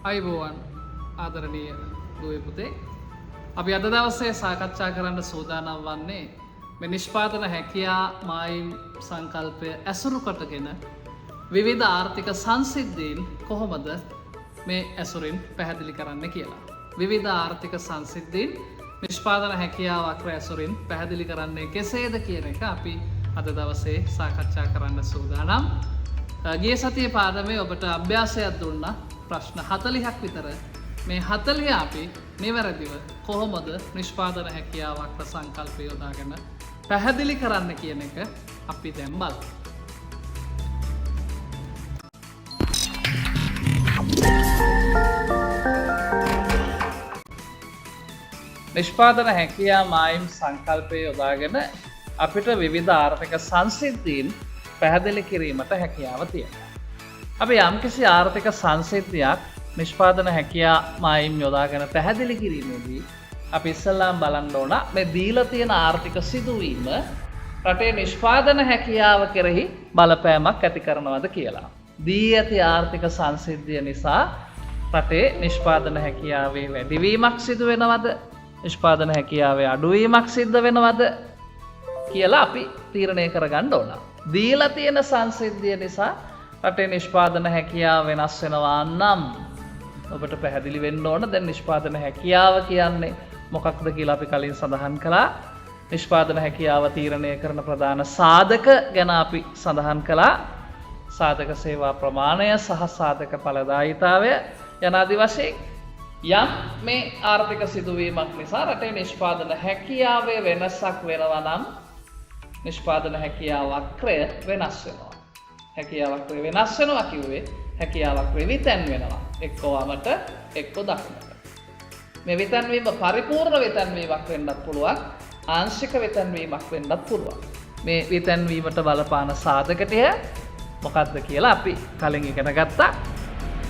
අයිබෝවන් ආදරණීය දුවේ පුතේ අපි අද දවසේ සාකච්ඡා කරන්න සූදානම් වන්නේ මේ නිෂ්පාදන හැකියා මායිම් සංකල්පය ඇසුරු කොටගෙන විවිධ ආර්ථික සංසිද්ධීන් කොහොමද මේ ඇසුරින් පැහැදිලි කරන්න කියලා. විවිධ ආර්ථික සංසිද්ධීන් නිෂ්පාදන හැකියාවක් ඇසුරින් පැහැදිලි කරන්නේ කෙසේද කියන එක අපි අද දවසේ සාකච්ඡා කරන්න සූදානම්. ගිය සතියේ පාඩමේ ඔබට අභ්‍යාසයක් දුන්නා. ප්‍රශ්න 40ක් විතර මේ 40 අපි නිවැරදිව කොහොමද නිෂ්පාදන හැකියාවක් සංකල්පය යොදාගෙන පැහැදිලි කරන්න කියන එක අපි දැන් බලමු. නිෂ්පාදන හැකියා මායිම් සංකල්පය යොදාගෙන අපිට විවිධ ආර්ථික සංසිද්ධීන් පැහැදිලි කිරීමට හැකියාව තියෙනවා. අපි යම්කිසි ආර්ථික සංසිද්ධියක් නිෂ්පාදන හැකියා මායිම් යොදාගෙන පැහැදිලි කිරීමේදී අපි ඉස්සල්ලාම බලන්න ඕන මේ දීලා තියෙන ආර්ථික සිදුවීම රටේ නිෂ්පාදන හැකියාව කෙරෙහි බලපෑමක් ඇති කරනවද කියලා. දී ඇති ආර්ථික සංසිද්ධිය නිසා රටේ නිෂ්පාදන හැකියාවේ වැඩිවීමක් සිදු වෙනවද? නිෂ්පාදන හැකියාවේ අඩුවීමක් සිද්ධ වෙනවද කියලා අපි තීරණය කරගන්න ඕන. දීලා තියෙන සංසිද්ධිය නිසා රටේ නිෂ්පාදන හැකියාව වෙනස් වෙනවා නම් ඔබට පැහැදිලි වෙන්න ඕන දැන් නිෂ්පාදන හැකියාව කියන්නේ මොකක්ද කියලා අපි කලින් සඳහන් කළා. නිෂ්පාදන හැකියාව තීරණය කරන ප්‍රධාන සාධක ගැන අපි සඳහන් කළා. සාධක සේවා ප්‍රමාණය සහ සාධක ඵලදායීතාවය යන ආදී වශයෙන් යම් මේ ආර්ථික සිදුවීමක් නිසා රටේ නිෂ්පාදන හැකියාවේ වෙනසක් වෙනවා නම් නිෂ්පාදන හැකියාව වක්‍රය වෙනස් වෙනවා. හැකියාව වක්‍රය වෙනස් වෙනවා කිව්වේ හැකියාව වක්‍රය විතැන් වෙනවා. එක්ක වමට එක්ක දකුණට. මේ විතැන්වීම පරිපූර්ණ විතැන්වීමක් වෙන්නත් පුළුවන්. ආංශික විතැන්වීමක් වෙන්නත් පුළුවන්. මේ විතැන්වීමට බලපාන සාධක ටික මොකක්ද කියලා අපි කලින් ඉගෙන ගත්තා.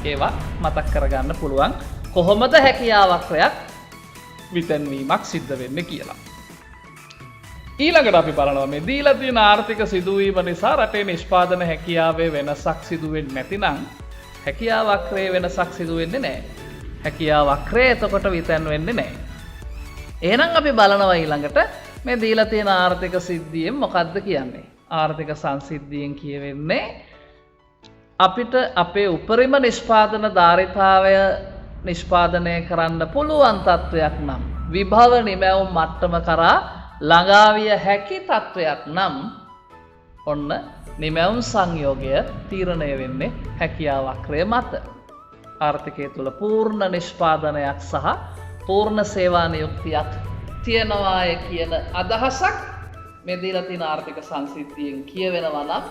ඒවා මතක් කරගන්න පුළුවන්. කොහොමද හැකියාව වක්‍රයක් විතැන්වීමක් සිද්ධ වෙන්නේ කියලා. ඊළඟට අපි බලනවා මේ දීලා තියෙන ආර්ථික සිදුවීම නිසා රටේ නිෂ්පාදන හැකියාවේ වෙනසක් සිදු වෙන්නේ නැතිනම් හැකියාව වක්‍රයේ වෙනසක් සිදු වෙන්නේ නැහැ. හැකියාව වක්‍රය එතකොට විතැන් වෙන්නේ නැහැ. එහෙනම් අපි බලනවා ඊළඟට මේ දීලා තියෙන ආර්ථික සිද්ධියෙන් මොකද්ද කියන්නේ? ආර්ථික සංසිද්ධියෙන් කියවෙන්නේ අපිට අපේ උපරිම නිෂ්පාදන ධාරිතාවය නිෂ්පාදනය කරන්න පුළුවන් තත්වයක් නම් විභව නිමැවුම් මට්ටම කරා ළඟාවිය හැකි තත්වයක් නම් ඔන්න නිමැවුම් සංයෝගය තීරණය වෙන්නේ හැකියාව වක්‍රය මත. ආර්ථිකය තුළ පූර්ණ නිෂ්පාදනයක් සහ පූර්ණ සේවා නියුක්තියක් තියෙනවාය කියන අදහසක් මේ දීලා තියෙන ආර්ථික සංසිද්ධියෙන් කියවෙනවා නම්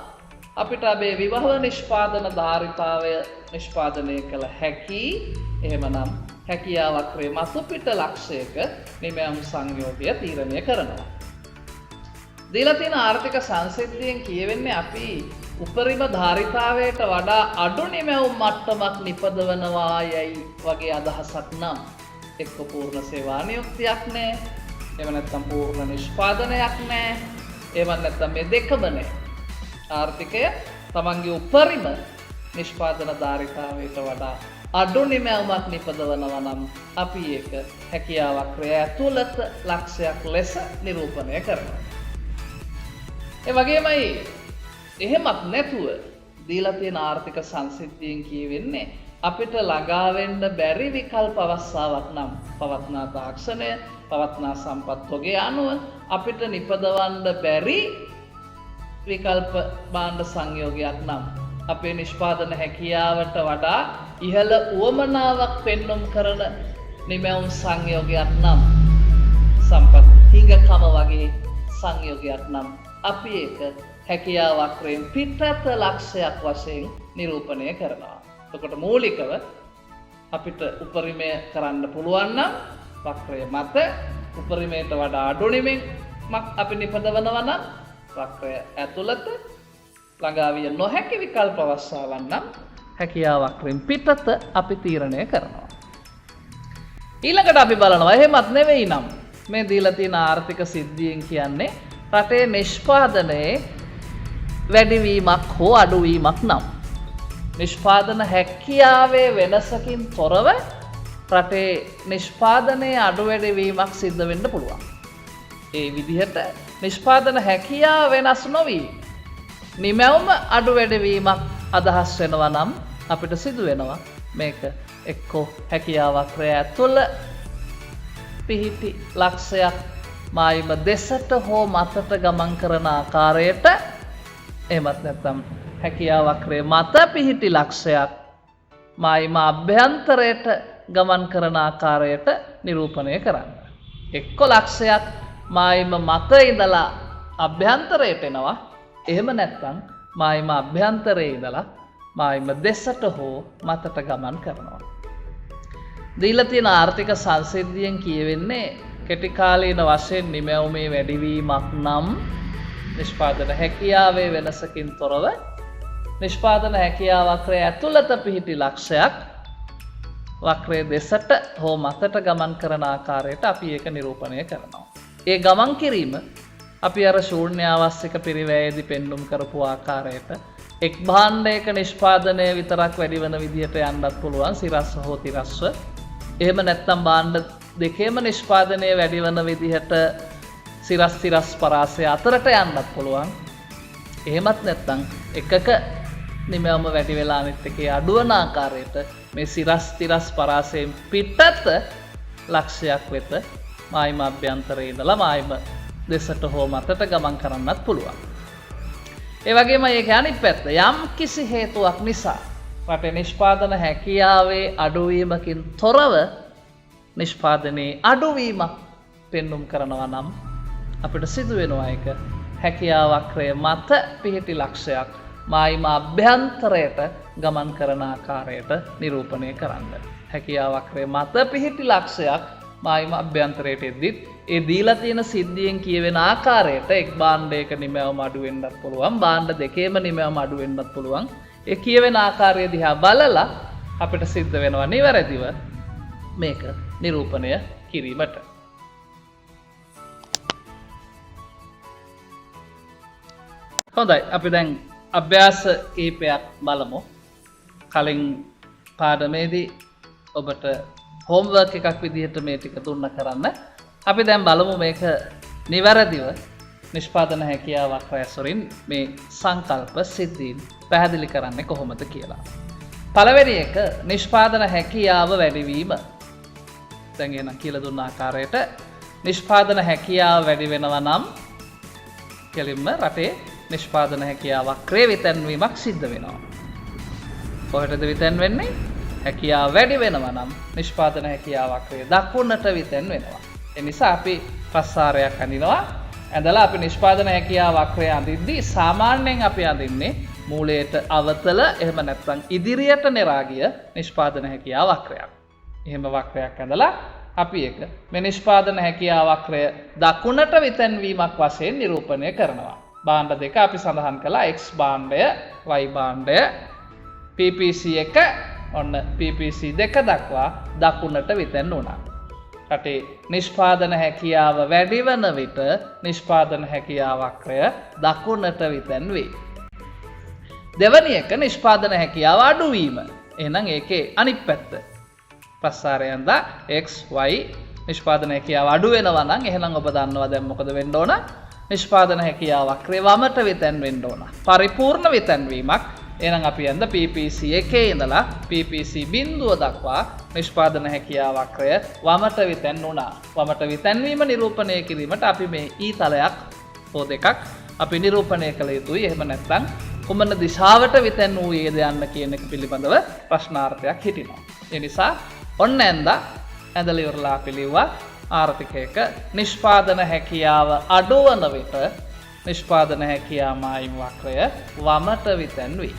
අපිට අපේ විභව නිෂ්පාදන ධාරිතාවය නිෂ්පාදනය කළ හැකි. එහෙමනම් හැකියාව වක්‍රයේ මතු පිට ලක්ෂයක නිමැවුම් සංයෝගය තීරණය කරනවා. දීලා තියෙන ආර්ථික සංසිද්ධියෙන් කියවෙන්නේ අපි උපරිම ධාරිතාවයට වඩා අඩු නිමැවුම් මට්ටමක් නිපදවනවා යයි වගේ අදහසක් නම් එක්ක පූර්ණ සේවා නියුක්තියක් නැහැ. එහෙම නැත්නම් පූර්ණ නිෂ්පාදනයක් නැහැ. එහෙම නැත්නම් මේ දෙකම නැහැ. ආර්ථිකය තමන්ගේ උපරිම නිෂ්පාදන ධාරිතාවයට වඩා අඩු නිමැවුමක් නිපදවනවා නම් අපි ඒක හැකියාව වක්‍රය ඇතුළත ලක්ෂයක් ලෙස නිරූපණය කරනවා. ඒ වගේමයි එහෙමත් නැතුව දීලා තියෙන ආර්ථික සංසිද්ධියෙන් කියවෙන්නේ අපිට ළඟා වෙන්න බැරි විකල්ප අවස්ථාවක් නම් පවත්නා තාක්ෂණය පවත්නා සම්පත් තොගේ අනුව අපිට නිපදවන්න බැරි විකල්ප භාණ්ඩ සංයෝගයක් නම් අපේ නිෂ්පාදන හැකියාවට වඩා ඉහළ උවමනාවක් පෙන්නුම් කරන නිමැවුම් සංයෝගයක් නම් සම්පත් හිඟකම වගේ සංයෝගයක් නම් අපි ඒක හැකියාව වක්‍රයෙන් පිටත ලක්ෂයක් වශයෙන් නිරූපණය කරනවා. එතකොට මූලිකව අපිට උපරිමය කරන්න පුළුවන් නම් වක්‍රය මත උපරිමයට වඩා අඩු නිමැවුමක් අපි නිපදවනවා නම් වක්‍රය ඇතුළත ළඟාවිය නොහැකි විකල්ප අවස්ථාවන් නම් හැකියාව වක්‍රයෙන් පිටත අපි තීරණය කරනවා. ඊළඟට අපි බලනවා එහෙමත් නෙවෙයි නම් මේ දීලා තියෙන ආර්ථික සිද්ධියෙන් කියන්නේ රටේ නිෂ්පාදනයේ වැඩිවීමක් හෝ අඩුවීමක් නම් නිෂ්පාදන හැකියාවේ වෙනසකින් තොරව රටේ නිෂ්පාදනයේ අඩු වැඩි වීමක් සිද්ධ වෙන්න පුළුවන්. ඒ විදිහට නිෂ්පාදන හැකියාව වෙනස් නොවි නිමැවුම අඩු වැඩි වීමක් අදහස් වෙනවා නම් අපිට සිදු වෙනවා මේක එක්කෝ හැකියාවක් රැ ඇතුළ පිහිටි ලක්ෂයක් මායිම දෙසට හෝ මතට ගමන් කරන ආකාරයට එහෙමත් නැත්නම් හැකියාවක් රැ මත පිහිටි ලක්ෂයක් මායිම අභ්‍යන්තරයට ගමන් කරන ආකාරයට නිරූපණය කරන්න. එක්ක ලක්ෂයක් මායිම මත ඉඳලා අභ්‍යන්තරයට එනවා. එහෙම නැත්නම් මායිම අභ්‍යන්තරයේ ඉඳලා මායිම දෙසට හෝ මතට ගමන් කරනවා. දීලා තියෙන ආර්ථික සංසිද්ධියෙන් කියවෙන්නේ කෙටි කාලීන වශයෙන් නිමැවුමේ වැඩිවීමක් නම් නිෂ්පාදන හැකියාවේ වෙනසකින් තොරව නිෂ්පාදන හැකියාවක් රැ ඇතුළත පිහිටි ලක්ෂයක් වක්‍රයේ දෙසට හෝ මතට ගමන් කරන ආකාරයට අපි ඒක නිරූපණය කරනවා. ඒ ගමන් කිරීම අපි අර ශූන්‍යාවස්තික පිරිවැයේදී පෙන්눔 කරපු ආකාරයට එක් භාණ්ඩයක නිෂ්පාදනය විතරක් වැඩි වෙන විදිහට යන්නත් පුළුවන් සිරස්ව හෝ තිරස්ව. එහෙම නැත්නම් භාණ්ඩ දෙකේම නිෂ්පාදනය වැඩි වෙන විදිහට සිරස් තිරස් පරාසය අතරට යන්නත් පුළුවන්. එහෙමත් නැත්නම් එකක නිමැවුම වැඩි වෙලා අනිත් එකේ අඩු වෙන ආකාරයට මේ සිරස් තිරස් පරාසයෙන් පිටත ලක්ෂයක් වෙත මායිම අභ්‍යන්තරයේ ඉඳලා මායිම දෙසට හෝ මතට ගමන් කරන්නත් පුළුවන්. ඒ වගේම ඒක අනිත් පැත්ත යම් කිසි හේතුවක් නිසා රටේ නිෂ්පාදන හැකියාවේ අඩුවීමකින් තොරව නිෂ්පාදනයේ අඩුවීමක් පෙන්눔 කරනවා නම් අපිට සිදු වෙනවා ඒක හැකියාවක් රැ මත පිහිටි ලක්ෂයක් මායිම අභ්‍යන්තරයට ගමන් කරන ආකාරයට නිරූපණය කරන්න. හැකියාවක් රැ මත පිහිටි ලක්ෂයක් මායිම අභ්‍යන්තරයට එද්දිත් ඒ දීලා තියෙන සිද්ධියෙන් කියවෙන ආකාරයට එක් භාණ්ඩයක නිමැවුම අඩු වෙන්නත් පුළුවන් භාණ්ඩ දෙකේම නිමැවුම අඩු වෙන්නත් පුළුවන්. ඒ කියවෙන ආකාරය දිහා බලලා අපිට සිද්ධ වෙනවා නිවැරදිව මේක නිරූපණය කිරීමට. හොඳයි අපි දැන් අභ්‍යාස කීපයක් බලමු. කලින් පාඩමේදී ඔබට හෝම්වර්ක් එකක් විදිහට මේ ටික දුන්න කරන්න. අපි දැන් බලමු මේක නිවැරදිව නිෂ්පාදන හැකියාවක් ඇසුරින් මේ සංකල්ප සිද්ධීන් පැහැදිලි කරන්නේ කොහොමද කියලා. පළවෙනි එක නිෂ්පාදන හැකියාව වැඩිවීම. දැන් එහෙනම් කියලා දුන්න ආකාරයට නිෂ්පාදන හැකියාව වැඩි වෙනවා නම් කෙලින්ම රටේ නිෂ්පාදන හැකියාවක් රැ විතැන්වීමක් සිද්ධ වෙනවා. කොහෙටද විතැන් වෙන්නේ? හැකියාව වැඩි වෙනවා නම් නිෂ්පාදන හැකියාවක් රැ දකුණට විතැන් වෙනවා. ඒ නිසා අපි ප්‍රසාරයක් අඳිනවා. ඇඳලා අපි නිෂ්පාදන හැකියාවක් රැ අඳිද්දී සාමාන්‍යයෙන් අපි අඳින්නේ මූලයට අවතල එහෙම නැත්නම් ඉදිරියට නෙරා ගිය නිෂ්පාදන හැකියාව වක්‍රයක්. එහෙම වක්‍රයක් ඇඳලා අපි ඒක මේ නිෂ්පාදන හැකියාවක් රැ දකුණට විතැන්වීමක් වශයෙන් නිරූපණය කරනවා. භාණ්ඩ දෙක අපි සඳහන් කළා X භාණ්ඩය Y භාණ්ඩය PPC 1 ඔන්න PPC 2 දක්වා දකුණට විතැන් වුණා. රටේ නිෂ්පාදන හැකියාව වැඩි වන විට නිෂ්පාදන හැකියාවක් රැ දකුණට විතැන් වේ. දෙවැනි එක නිෂ්පාදන හැකියාව අඩු වීම. එහෙනම් ඒකේ අනිත් පැත්ත. ප්‍රසාරයෙන් දා X Y නිෂ්පාදන හැකියාව අඩු වෙනවා නම් එහෙනම් ඔබ දන්නවා දැන් මොකද වෙන්න ඕන? නිෂ්පාදන හැකියාවක් රැ වමට විතැන් වෙන්න ඕන. පරිපූර්ණ විතැන්වීමක්. එහෙනම් අපි යන්න PPC 1 ඉඳලා PPC බිඳුව දක්වා නිෂ්පාදන හැකියාවක් රැ වමට විතැන් වුණා. වමට විතැන්වීම නිරූපණය කිරීමට අපි මේ ඊතලයක් හෝ දෙකක් අපි නිරූපණය කළ යුතුයි. එහෙම නැත්නම් කුමන දිශාවට විතැන් වූයේද යන්න කියන එක පිළිබඳව ප්‍රශ්නාර්ථයක් හිටිනවා. ඒ නිසා ඔන්න ඇඳලා ඉවරලා පිළිවුවා ආර්ථිකයක නිෂ්පාදන හැකියාව අඩු වන විට නිෂ්පාදන හැකියාව මායිම් වක්‍රය වමට විතැන් වේ.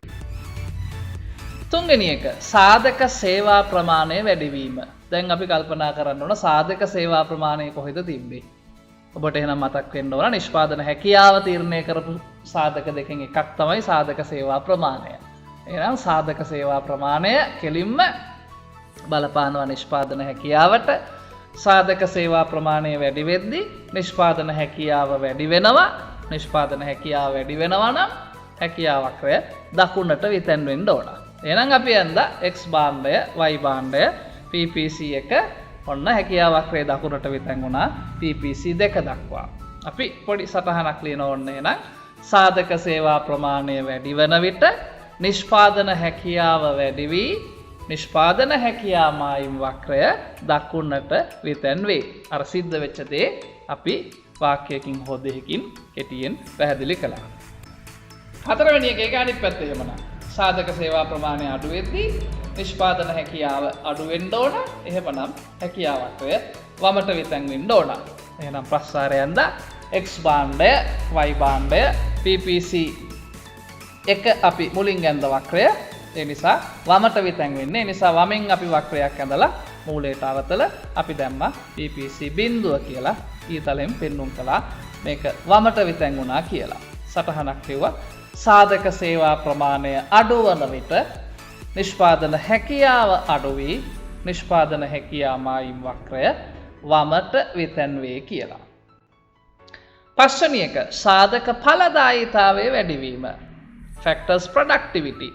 තුන්වෙනි එක සාධක සේවා ප්‍රමාණය වැඩිවීම. දැන් අපි කල්පනා කරන්න ඕන සාධක සේවා ප්‍රමාණය කොහෙද තිබ්බේ? ඔබට එහෙනම් මතක් වෙන්න ඕන නිෂ්පාදන හැකියාව තීරණය කරපු සාධක දෙකෙන් එකක් තමයි සාධක සේවා ප්‍රමාණය. එහෙනම් සාධක සේවා ප්‍රමාණය කෙලින්ම බලපානවා නිෂ්පාදන හැකියාවට. සාධක සේවා ප්‍රමාණය වැඩි වෙද්දී නිෂ්පාදන හැකියාව වැඩි වෙනවා. නිෂ්පාදන හැකියාව වැඩි වෙනවා නම් හැකියාවක් රැ දකුණට විතැන් වෙන්න ඕන. එහෙනම් අපි යන්දා x භාණ්ඩය y භාණ්ඩය PPC එක ඔන්න හැකියාව වක්‍රයේ දකුණට විතැන් වුණා PPC 2 දක්වා. අපි පොඩි සටහනක් ලියන ඕන්න එහෙනම් සාධක සේවා ප්‍රමාණය වැඩි වන විට නිෂ්පාදන හැකියාව වැඩි වී නිෂ්පාදන හැකියා මායිම් වක්‍රය දකුණට විතැන් වේ. අර සිද්ධ වෙච්ච දේ අපි වාක්‍යයකින් හෝ දෙකකින් කෙටියෙන් පැහැදිලි කළා. හතරවෙනි එක ඒක අනිත් පැත්ත එහෙමනම්. සාධක සේවා ප්‍රමාණය අඩු වෙද්දී නිෂ්පාදන හැකියාව අඩු වෙන්න ඕන. එහෙමනම් හැකියා වක්‍රය වමට විතැන් වෙන්න ඕන. එහෙනම් ප්‍රස්ථාරයෙන්ද x භාණ්ඩය y භාණ්ඩය PPC එක අපි මුලින් ඇඳ වක්‍රය. ඒ නිසා වමට විතැන් වෙන්නේ. ඒ නිසා වමෙන් අපි වක්‍රයක් ඇඳලා මූලයට අවතල අපි දැම්මා PPC බිඳුව කියලා ඊතලෙන් පෙන්눔 කළා. මේක වමට විතැන් වුණා කියලා. සටහනක් කිව්වා සාධක සේවා ප්‍රමාණය අඩු වන විට නිෂ්පාදන හැකියාව අඩු වී නිෂ්පාදන හැකියා මායිම් වක්‍රය වමට විතැන් වේ කියලා. පස්වෙනි එක සාධක ඵලදායීතාවයේ වැඩිවීම. factors productivity.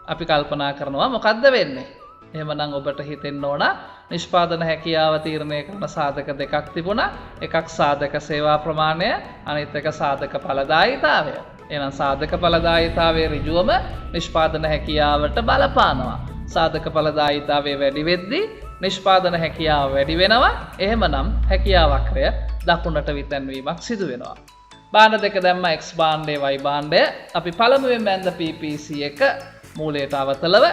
අපි කල්පනා කරනවා මොකද්ද වෙන්නේ? එහෙමනම් ඔබට හිතෙන්න ඕන නිෂ්පාදන හැකියාව තීරණය කරන සාධක දෙකක් තිබුණා. එකක් සාධක සේවා ප්‍රමාණය, අනිත් එක සාධක ඵලදායීතාවය. එහෙනම් සාධක ඵලදායීතාවයේ ඍජුවම නිෂ්පාදන හැකියාවට බලපානවා. සාධක ඵලදායීතාවය වැඩි වෙද්දී නිෂ්පාදන හැකියාව වැඩි වෙනවා. එහෙමනම් හැකියා වක්‍රය දකුණට විතැන් වීමක් සිදු වෙනවා. භාණ්ඩ දෙක දැම්ම x භාණ්ඩය y භාණ්ඩය. අපි පළමුවෙන් බැලඳ PPC එක මූලයට අවතලව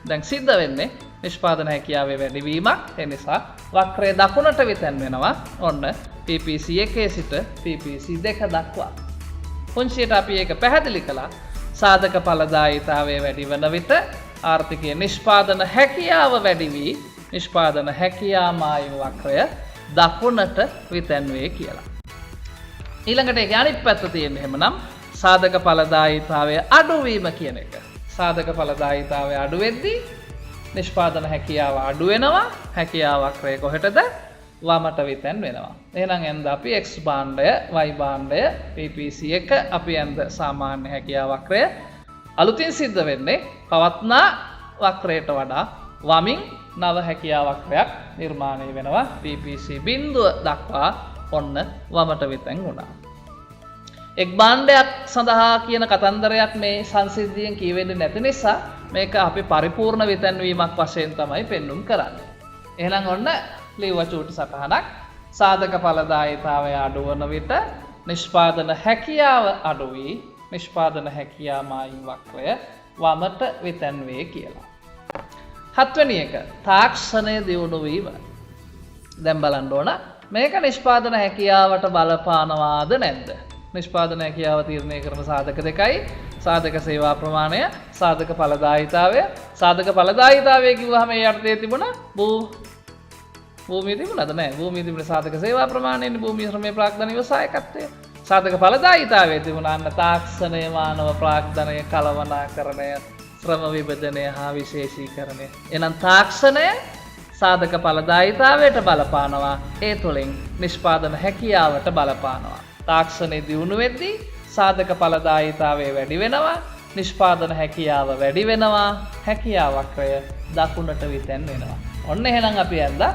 දැන් සිද්ධ වෙන්නේ නිෂ්පාදන හැකියාවේ වැඩිවීමක්. ඒ නිසා වක්‍රය දකුණට විතැන් වෙනවා. ඔන්න PPC 1 සිට PPC 2 දක්වා. පුංචියට අපි ඒක පැහැදිලි කළා. සාධක ඵලදායීතාවයේ වැඩි වන විට ආර්ථිකයේ නිෂ්පාදන හැකියාව වැඩි වී නිෂ්පාදන හැකියා මායිම් වක්‍රය දකුණට විතැන් වේ කියලා. ඊළඟට ඒක අනිත් පැත්ත තියෙන්නේ එහෙමනම් සාධක ඵලදායීතාවයේ අඩුවීම කියන එක. සාධක ඵලදායීතාවය අඩු වෙද්දී නිෂ්පාදන හැකියාව අඩු වෙනවා. හැකියා වක්‍රය කොහෙටද? වමට විතැන් වෙනවා. එහෙනම් එන්ද අපි x භාණ්ඩය y භාණ්ඩය PPC එක අපි එන්ද සාමාන්‍ය හැකියා වක්‍රය අලුතින් සිද්ධ වෙන්නේ පවත්නා වක්‍රයට වඩා වමින් නව හැකියා වක්‍රයක් නිර්මාණය වෙනවා. PPC බිඳුව දක්වා ඔන්න වමට විතැන් වුණා. එක් භාණ්ඩයක් සඳහා කියන කතන්දරයක් මේ සංසිද්ධියෙන් කියවෙන්නේ නැති නිසා මේක අපි පරිපූර්ණ විතැන්වීමක් වශයෙන් තමයි පෙන්눔 කරන්නේ. එහෙනම් ඔන්න ලිව්ව චූටි සටහනක් සාධක ඵලදායීතාවය අඩු වන විට නිෂ්පාදන හැකියාව අඩු වී නිෂ්පාදන හැකියා මායිම් වක්‍රය වමට විතැන් වේ කියලා. හත්වෙනි එක තාක්ෂණය දියුණු වීම. දැන් බලන්න ඕන මේක නිෂ්පාදන හැකියාවට බලපානවාද නැද්ද? නිෂ්පාදන හැකියාව තීරණය කරන සාධක දෙකයි. සාධක සේවා ප්‍රමාණය, සාධක ඵලදායීතාවය. සාධක ඵලදායීතාවය කිව්වහම ඒ අර්ථයේ තිබුණ භූමිය තිබුණාද නැහැ? භූමිය තිබුණ සාධක සේවා ප්‍රමාණයනේ භූමිය ශ්‍රමයේ ප්‍රාග්ධන ව්‍යවසායකත්වය. සාධක ඵලදායීතාවයේ තිබුණා අන්න තාක්ෂණය, මානව ප්‍රාග්ධනය, කළමනාකරණය, ශ්‍රම විභජනය හා විශේෂීකරණය. එහෙනම් තාක්ෂණය සාධක ඵලදායීතාවයට බලපානවා. ඒ තුළින් නිෂ්පාදන හැකියාවට බලපානවා. තාක්ෂණය දියුණු වෙද්දී සාධක ඵලදායීතාවය වැඩි වෙනවා. නිෂ්පාදන හැකියාව වැඩි වෙනවා. හැකියා වක්‍රය දකුණට විතැන් වෙනවා. ඔන්න එහෙනම් අපි ඇඳා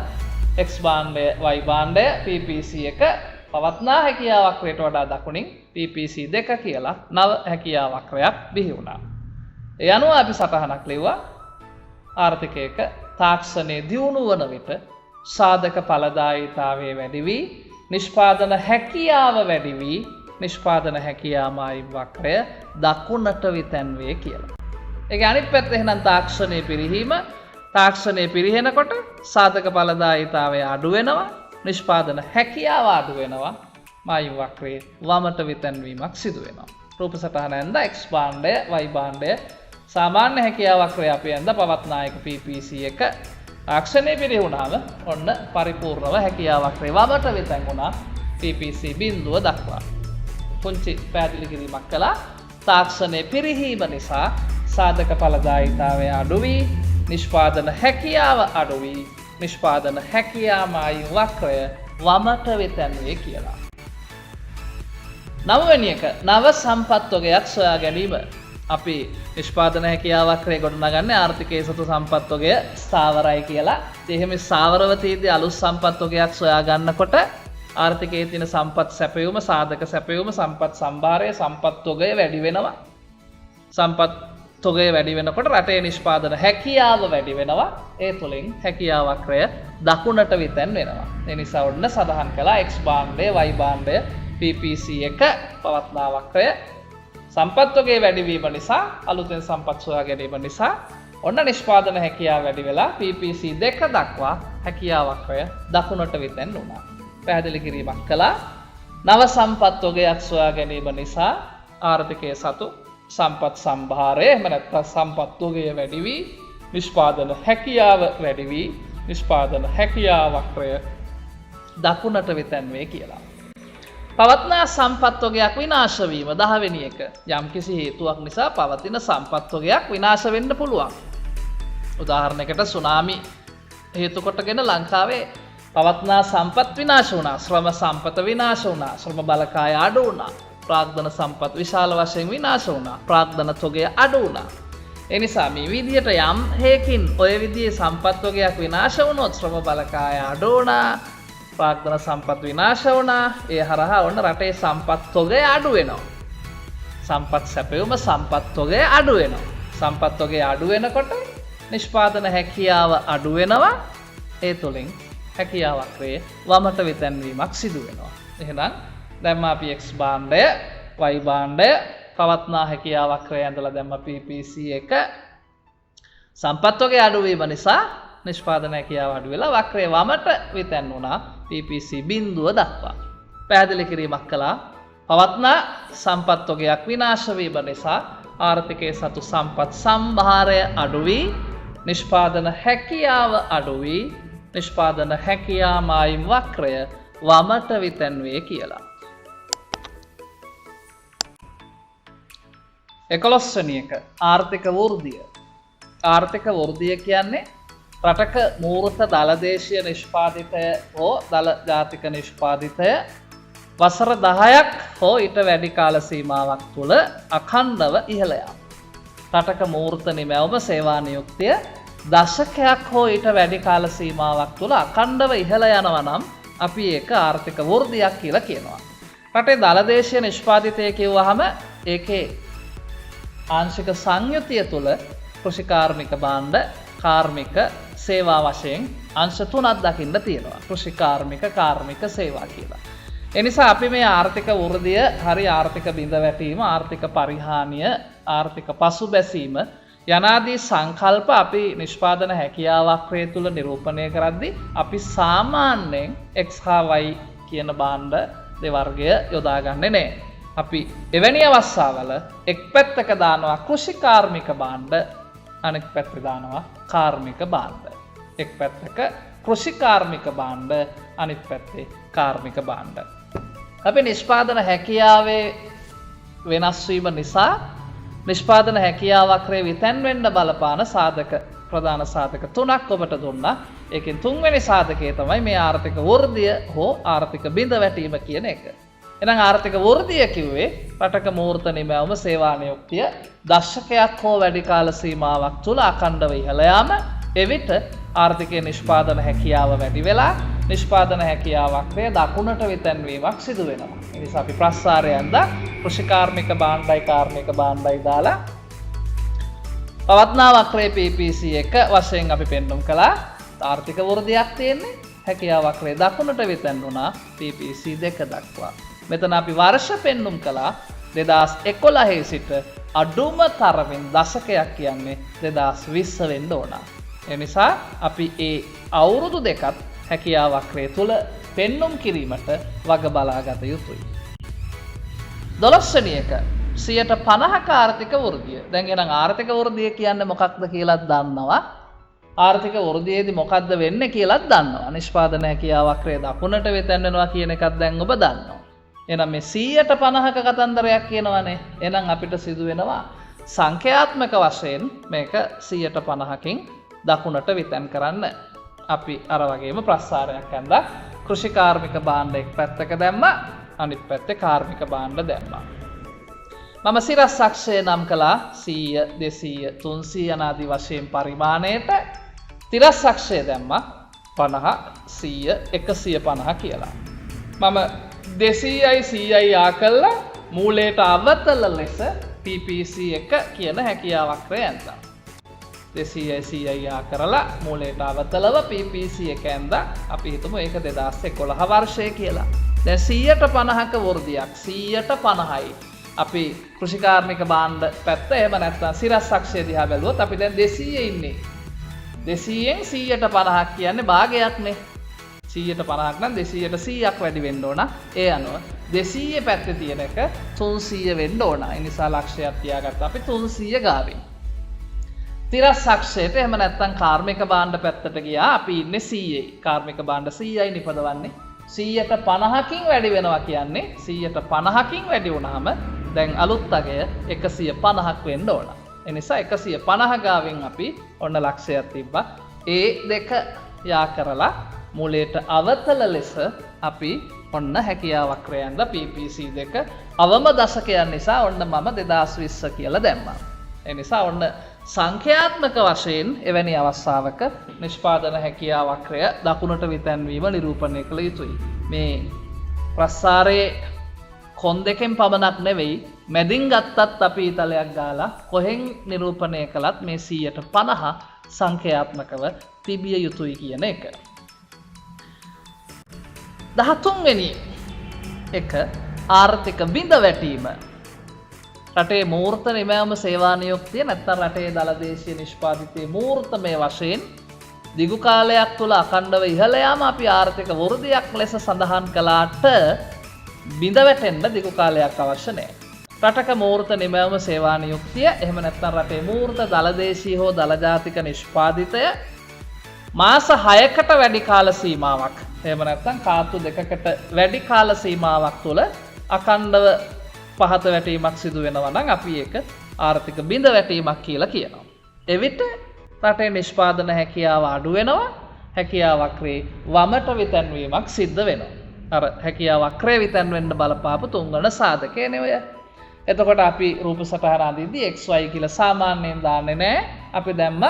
x භාණ්ඩය y භාණ්ඩය PPC එක පවත්නා හැකියා වක්‍රයට වඩා දකුණින් PPC 2 කියලා නව හැකියා වක්‍රයක් බිහි වුණා. ඒ අනුව අපි සටහනක් ලිව්වා ආර්ථිකයක තාක්ෂණයේ දියුණු වන විට සාධක ඵලදායීතාවයේ වැඩි වී නිෂ්පාදන හැකියාව වැඩි වී නිෂ්පාදන හැකියා මායිම් වක්‍රය දකුණට විතැන් වේ කියලා. ඒක අනිත් පැත්ත එහෙනම් තාක්ෂණයේ පිරිහීම. තාක්ෂණයේ පිරිහෙනකොට සාධක ඵලදායීතාවය අඩු වෙනවා. නිෂ්පාදන හැකියාව අඩු වෙනවා. මායිම් වක්‍රයේ වමට විතැන් වීමක් සිදු වෙනවා. රූප සටහන ඇඳ x භාණ්ඩය y භාණ්ඩය සාමාන්‍ය හැකියා වක්‍රය අපි ඇඳ පවත්නායක PPC එක තාක්ෂණයේ පිරිහුණාම ඔන්න පරිපූර්ණව හැකියා වක්‍රය වමට විතැන් වුණා PPC බිඳුව දක්වා. පුංචි පැහැදිලි කිරීමක් කළා. තාක්ෂණයේ පිරිහීම නිසා සාධක ඵලදායීතාවය අඩු වී නිෂ්පාදන හැකියාව අඩු වී නිෂ්පාදන හැකියා මායිම් වක්‍රය වමට විතැන් වේ කියලා. නවවෙනි එක නව සම්පත් වගයක් සොයා ගැනීම. අපි නිෂ්පාදන හැකියාවක්‍රය ගොඩනගන්නේ ආර්ථිකයේ සතු සම්පත් වගය ස්ථාවරයි කියලා. එහෙම ස්ථාවරව තියෙද්දී අලුත් සම්පත් වගයක් සොයා ගන්නකොට ආර්ථිකයේ තියෙන සම්පත් සැපයුම, සාධක සැපයුම, සම්පත් සම්භාරය, සම්පත් වගය වැඩි වෙනවා. සම්පත් වගය වැඩි වෙනකොට රටේ නිෂ්පාදන හැකියාව වැඩි වෙනවා. ඒ තුලින් හැකියාවක්‍රය දකුණට විතැන් වෙනවා. ඒ නිසා ඔන්න සඳහන් කළා X භාණ්ඩය, Y භාණ්ඩය, PPC එක පවත්නා වක්‍රය සම්පත් වගේ වැඩිවීම නිසා අලුතෙන් සම්පත් සොයා ගැනීම නිසා ඔන්න නිෂ්පාදන හැකියාව වැඩි වෙලා PPC දෙක දක්වා හැකියාව වක්‍රය දකුණට විතැන් වුණා. පැහැදිලි කිරීමක් කළා. නව සම්පත් වගයක් සොයා ගැනීම නිසා ආර්ථිකයේ සතු සම්පත් සම්භාරය එහෙම නැත්නම් සම්පත් වගය වැඩි වී නිෂ්පාදන හැකියාව වැඩි වී නිෂ්පාදන හැකියාව වක්‍රය දකුණට විතැන් වේ කියලා. පවත්නා සම්පත් වගයක් විනාශ වීම 10 වෙනි එක. යම්කිසි හේතුවක් නිසා පවතින සම්පත් වගයක් විනාශ වෙන්න පුළුවන්. උදාහරණයකට සුනාමි හේතු කොටගෙන ලංකාවේ පවත්නා සම්පත් විනාශ වුණා. ශ්‍රම සම්පත විනාශ වුණා. ශ්‍රම බලකාය අඩු වුණා. ප්‍රාග්ධන සම්පත් විශාල වශයෙන් විනාශ වුණා. ප්‍රාග්ධන තොගය අඩු වුණා. ඒ නිසා මේ විදිහට යම් හේකින් ඔය විදිහේ සම්පත් වගයක් විනාශ වුණොත් ශ්‍රම බලකාය අඩු වුණා. ප්‍රාග්ධන සම්පත් විනාශ වුණා. ඒ හරහා ඔන්න රටේ සම්පත් තොගය අඩු වෙනවා. සම්පත් සැපයුම සම්පත් තොගය අඩු වෙනවා. සම්පත් තොගය අඩු වෙනකොට නිෂ්පාදන හැකියාව අඩු වෙනවා. ඒ තුලින් හැකියාව වක්‍රයේ වමට විතැන්වීමක් සිදු වෙනවා. එහෙනම් දැම්ම අපි X භාණ්ඩය, Y භාණ්ඩය පවත්නා හැකියාව වක්‍රය ඇඳලා දැම්ම PPC එක සම්පත් වගේ අඩු වීම නිසා නිෂ්පාදන හැකියාව අඩු වෙලා වක්‍රයේ වමට විතැන් වුණා PPC බිඳුව දක්වා. පැහැදිලි කිරීමක් කළා. පවත්නා සම්පත් වගයක් විනාශ වීම නිසා ආර්ථිකයේ සතු සම්පත් සම්භාරය අඩු වී නිෂ්පාදන හැකියාව අඩු වී නිෂ්පාදන හැකියා මායිම් වක්‍රය වමට විතැන් වේ කියලා. 11 වෙනි එක ආර්ථික වෘද්ධිය. ආර්ථික වෘද්ධිය කියන්නේ රටක මූර්ත දළදේශීය නිෂ්පාදිතය හෝ දළ ජාතික නිෂ්පාදිතය වසර 10ක් හෝ ඊට වැඩි කාල සීමාවක් තුළ අඛණ්ඩව ඉහළ යාම. රටක මූර්ත නිමැවුම සේවා නියුක්තිය දශකයක් හෝ ඊට වැඩි කාල සීමාවක් තුළ අඛණ්ඩව ඉහළ යනවා නම් අපි ඒක ආර්ථික වෘද්ධියක් කියලා කියනවා. රටේ දළදේශීය නිෂ්පාදිතය කියවහම ඒකේ ආංශික සංයුතිය තුළ කෘෂිකාර්මික භාණ්ඩ, කාර්මික සේවා වශයෙන් අංශ 3ක් දකින්න තියෙනවා. කෘෂිකාර්මික, කාර්මික සේවා කියලා. ඒ නිසා අපි මේ ආර්ථික වෘද්ධිය, හරි ආර්ථික බිඳ වැටීම, ආර්ථික පරිහානිය, ආර්ථික පසුබැසීම යනාදී සංකල්ප අපි නිෂ්පාදන හැකියාවක්‍රය තුළ නිරූපණය කරද්දී අපි සාමාන්‍යයෙන් X හා Y කියන භාණ්ඩ දෙවර්ගය යොදාගන්නේ නැහැ. අපි එවැනි අවස්ථාවල එක් පැත්තක දානවා කෘෂිකාර්මික භාණ්ඩ, අනෙක් පැත්තක දානවා කාර්මික භාණ්ඩ. එක් පැත්තක කෘෂිකාර්මික භාණ්ඩ, අනිත් පැත්තේ කාර්මික භාණ්ඩ. අපි නිෂ්පාදන හැකියාවේ වෙනස් වීම නිසා නිෂ්පාදන හැකියාව වක්‍රයේ විතැන් වෙන්න බලපාන සාධක, ප්‍රධාන සාධක 3ක් ඔබට දුන්නා. ඒකෙන් තුන්වෙනි සාධකය තමයි මේ ආර්ථික වෘද්ධිය හෝ ආර්ථික බිඳ වැටීම කියන එක. එහෙනම් ආර්ථික වෘද්ධිය කිව්වේ රටක මූර්ත නිමැවුම සේවා නියුක්තිය දශකයක් හෝ වැඩි කාල සීමාවක් තුළ අඛණ්ඩව ඉහළ යාම. එවිට ආර්ථිකයේ නිෂ්පාදන හැකියාව වැඩි වෙලා නිෂ්පාදන හැකියාවක්‍රය දකුණට විතැන්වීමක් සිදු වෙනවා. ඒ නිසා අපි ප්‍රස්ථාරයෙන් දා කෘෂිකාර්මික භාණ්ඩයි කාර්මික භාණ්ඩයි දාලා පවත්නා වක්‍රයේ PPC එක වශයෙන් අපි පෙන්වුම් කළා. ආර්ථික වෘද්ධියක් තියෙන්නේ හැකියාව වක්‍රය දකුණට විතැන් වුණා PPC දෙක දක්වා. මෙතන අපි වර්ෂ පෙන්වුම් කළා 2011 සිට අඩුම තරමින් දශකයක් කියන්නේ 2020 වෙන්න ඕන. ඒ නිසා අපි ඒ අවුරුදු දෙකත් හැකියාව වක්‍රය තුල පෙන්වුම් කිරීමට වග බලා ගත යුතුයි. 12 වෙනි එක 50% ආර්ථික වෘද්ධිය. දැන් එහෙනම් ආර්ථික වෘද්ධිය කියන්නේ මොකක්ද කියලාත් දන්නවා. ආර්ථික වෘද්ධියේදී මොකක්ද වෙන්නේ කියලාත් දන්නවා. නිෂ්පාදන හැකියාව වක්‍රය දකුණට වෙතැන් වෙනවා කියන එකත් දැන් ඔබ දන්නවා. එහෙනම් මේ 50%ක කතන්දරයක් කියනවනේ. එහෙනම් අපිට සිදු වෙනවා සංඛ්‍යාත්මක වශයෙන් මේක 50%කින් දකුණට විතැන් කරන්න. අපි අර වගේම ප්‍රස්ථාරයක් ඇඳලා කෘෂිකාර්මික භාණ්ඩ එක් පැත්තක දැම්මා, අනිත් පැත්තේ කාර්මික භාණ්ඩ දැම්මා. මම සිරස්සක්ෂය නම් කළා 100 200 300 යනාදී වශයෙන් පරිමාණයට තිරස්සක්ෂය දැම්මා 50 100 150 කියලා. මම 200යි 100යි යා කළා මූලයට අවතල ලෙස PPC එක කියන හැකියාව වක්‍රය ඇඳලා. 200යි 100යි යා කරලා මූලයට අවතලව PPC එක ඇඳලා අපි හිතමු ඒක 2011 වර්ෂය කියලා. දැන් 150ක වෘද්ධියක් 150යි. අපි කෘෂිකාර්මික භාණ්ඩ පැත්ත එහෙම නැත්නම් සිරස්සක්ෂය දිහා බැලුවොත් අපි දැන් 200 ඉන්නේ. 200න් 150ක් කියන්නේ භාගයක්නේ. 150ක් නම් 200ට 100ක් වැඩි වෙන්න ඕන. ඒ අනුව 200 පැත්තේ තියෙන එක 300 වෙන්න ඕන. ඒ නිසා ලක්ෂයක් තියාගත්තා අපි 300 ගාවින්. තිරස්සක්ෂයට එහෙම නැත්නම් කාර්මික භාණ්ඩ පැත්තට ගියා අපි ඉන්නේ 100යි. කාර්මික භාණ්ඩ 100යි නිපදවන්නේ. 150කින් වැඩි වෙනවා කියන්නේ 150කින් වැඩි වුණාම දැන් අලුත් අගය 150ක් වෙන්න ඕන. ඒ නිසා 150 ගාවින් අපි ඔන්න ලක්ෂයක් තිබ්බා. ඒ දෙක යා කරලා මූලයට අවතල ලෙස අපි ඔන්න හැකියාව වක්‍රයන්ද PPC දෙක අවම දශකයන් නිසා ඔන්න මම 2020 කියලා දැම්මා. ඒ නිසා ඔන්න සංඛ්‍යාත්මක වශයෙන් එවැනි අවස්ථාවක නිෂ්පාදන හැකියාව වක්‍රය දකුණට විතැන්වීම නිරූපණය කළ යුතුයි. මේ ප්‍රස්සාරයේ කොන් දෙකෙන් පමණක් නෙවෙයි මැදින් ගත්තත් අපි ඊතලයක් ගාලා කොහෙන් නිරූපණය කළත් මේ 150 සංඛ්‍යාත්මකව තිබිය යුතුයි කියන එක. 13 වෙනි එක ආර්ථික බිඳ වැටීම. රටේ මූර්ත නිමැවුම සේවා නියුක්තිය නැත්නම් රටේ දළදේශීය නිෂ්පාදිතයේ මූර්තමය වශයෙන් දිගු කාලයක් තුල අඛණ්ඩව ඉහළ යාම අපි ආර්ථික වෘද්ධියක් ලෙස සඳහන් කළාට බිඳ වැටෙන්න දිගු කාලයක් අවශ්‍ය නැහැ. රටක මූර්ත නිමැවුම සේවා නියුක්තිය එහෙම නැත්නම් රටේ මූර්ත දළදේශීය හෝ දළජාතික නිෂ්පාදිතය මාස 6කට වැඩි කාල සීමාවක් එහෙම නැත්නම් කාතු 2කට වැඩි කාල සීමාවක් තුළ අඛණ්ඩව පහත වැටීමක් සිදු වෙනවා නම් අපි ඒක ආර්ථික බිඳ වැටීමක් කියලා කියනවා. එවිට රටේ නිෂ්පාදන හැකියාව අඩු වෙනවා. හැකියාව වක්‍රේ වමට විතැන්වීමක් සිද්ධ වෙනවා. අර හැකියාව වක්‍රේ විතැන්වෙන්න බලපාපු තුන්වන සාධකයනේ ඔය. එතකොට අපි රූප සටහන අඳිද්දී XY කියලා සාමාන්‍යයෙන් දාන්නේ නැහැ. අපි දැම්ම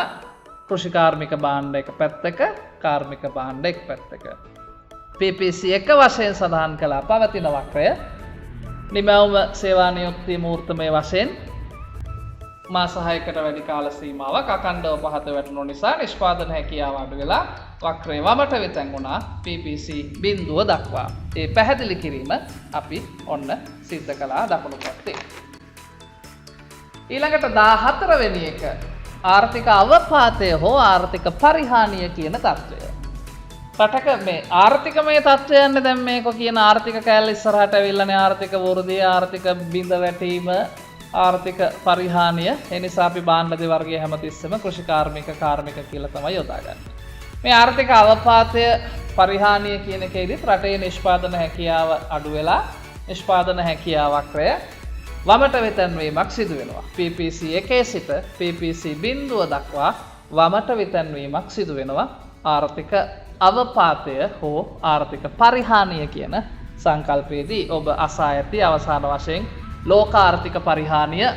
කෘෂිකාර්මික භාණ්ඩ එක පැත්තක කාර්මික භාණ්ඩ එක පැත්තක. PPC එක වශයෙන් සඳහන් කළා පවතින වක්‍රය නිමැවුම සේවා නියුක්තිය මූර්තමය වශයෙන් මාස 6කට වැඩි කාල සීමාවක් අඛණ්ඩව පහත වැටුණු නිසා නිෂ්පාදන හැකියාව අඩු වෙලා වක්‍රය වමට විතැන්වුණා PPC බිඳුව දක්වා. ඒ පැහැදිලි කිරීම අපි ඔන්න සිද්ධ කළා දකුණු පැත්තේ. ඊළඟට 14 වෙනි එක ආර්ථික අවපාතය හෝ ආර්ථික පරිහානිය කියන තත්ත්වය. රටක මේ ආර්ථිකමය තත්ත්වයන් දැන් මේක කියන ආර්ථික කෑල්ල ඉස්සරහට ඇවිල්ලානේ ආර්ථික වෘද්ධිය ආර්ථික බිඳ වැටීම ආර්ථික පරිහානිය. ඒ නිසා අපි භාණ්ඩ දෙවර්ගයේ හැමතිස්සෙම කෘෂිකාර්මික කාර්මික කියලා තමයි යොදාගන්නේ. මේ ආර්ථික අවපාතය පරිහානිය කියන එකේදී රටේ නිෂ්පාදන හැකියාව අඩු වෙලා නිෂ්පාදන හැකියාව වක්‍රය වමට විතැන්වීමක් සිදු වෙනවා. PPC 1 සිට PPC බිඳුව දක්වා වමට විතැන්වීමක් සිදු වෙනවා. ආර්ථික අවපාතය හෝ ආර්ථික පරිහානිය කියන සංකල්පයේදී ඔබ අසා ඇති අවසාන වශයෙන් ලෝක ආර්ථික පරිහානිය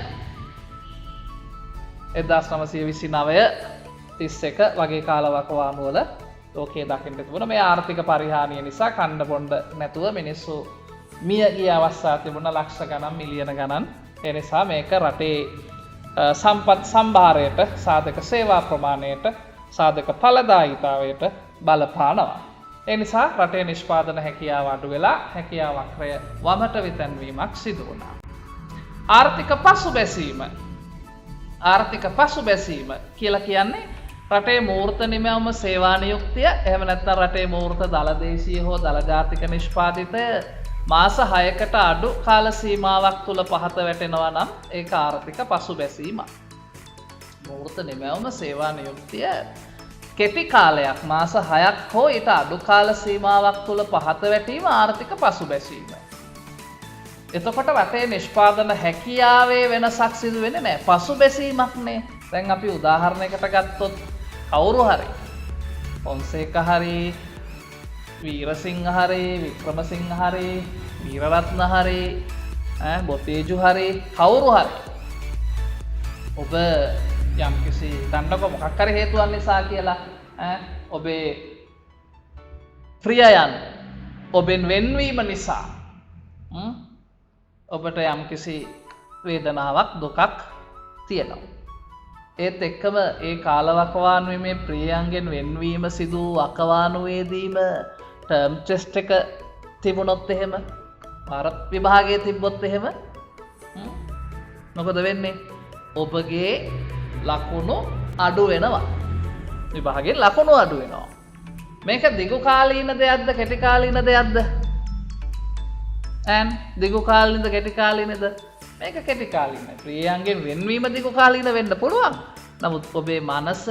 1929-31 වගේ කාලවකවානුවල ලෝකයේ දකින්න තිබුණා. මේ ආර්ථික පරිහානිය නිසා කන්න බොන්න නැතුව මිනිස්සු මිය ගිය අවස්ථා තිබුණා ලක්ෂ ගණන් මිලියන ගණන්. ඒ නිසා මේක රටේ සම්පත් සම්භාරයට සාධක සේවා ප්‍රමාණයට සාධක ඵලදායීතාවයට බලපානවා. ඒ නිසා රටේ නිෂ්පාදන හැකියාව අඩු වෙලා හැකියාව වක්‍රය වමට විතැන්වීමක් සිදු වුණා. ආර්ථික පසුබැසීම. ආර්ථික පසුබැසීම කියලා කියන්නේ රටේ මූර්ත නිමැවුම සේවා නියුක්තිය එහෙම නැත්නම් රටේ මූර්ත දළදේශීය හෝ දළජාතික නිෂ්පාදිතය මාස 6කට අඩු කාල සීමාවක් තුල පහත වැටෙනවා නම් ඒක ආර්ථික පසුබැසීමක්. මූර්ත නිමැවුම සේවා නියුක්තිය කෙටි කාලයක් මාස 6ක් හෝ ඊට අඩු කාල සීමාවක් තුල පහත වැටීම ආර්ථික පසුබැසීම. එතකොට රටේ නිෂ්පාදන හැකියාවේ වෙනසක් සිදු වෙන්නේ නැහැ. පසුබැසීමක්නේ. දැන් අපි උදාහරණයකට ගත්තොත් කවුරු හරි පොන්සේකා හරි වීරසිංහ හරි වික්‍රමසිංහ හරි වීරරත්න හරි බොතේජු හරි කවුරු හරි ඔබ යම්කිසි දන්නකො මොකක් හරි හේතුවක් නිසා කියලා ඔබේ ප්‍රියයන් ඔබෙන් වෙන්වීම නිසා ඔබට යම්කිසි වේදනාවක් දුකක් තියෙනවා. ඒත් එක්කම ඒ කාලවකවානුවේ ප්‍රියයන්ගෙන් වෙන්වීම සිදු වකවානුවේදීම ටර්ම් ටෙස්ට් එක තිබුණොත් එහෙම භාරත් විභාගයේ තිබ්බොත් එහෙම මොකද වෙන්නේ? ඔබගේ ලකුණු අඩු වෙනවා. විභාගයේ ලකුණු අඩු වෙනවා. මේක දිගු කාලීන දෙයක්ද කෙටි කාලීන දෙයක්ද? දිගු කාලීනද කෙටි කාලීනද? මේක කෙටි කාලීනයි. ප්‍රියයන්ගෙන් වෙන්වීම දිගු කාලීන වෙන්න පුළුවන්. නමුත් ඔබේ මනස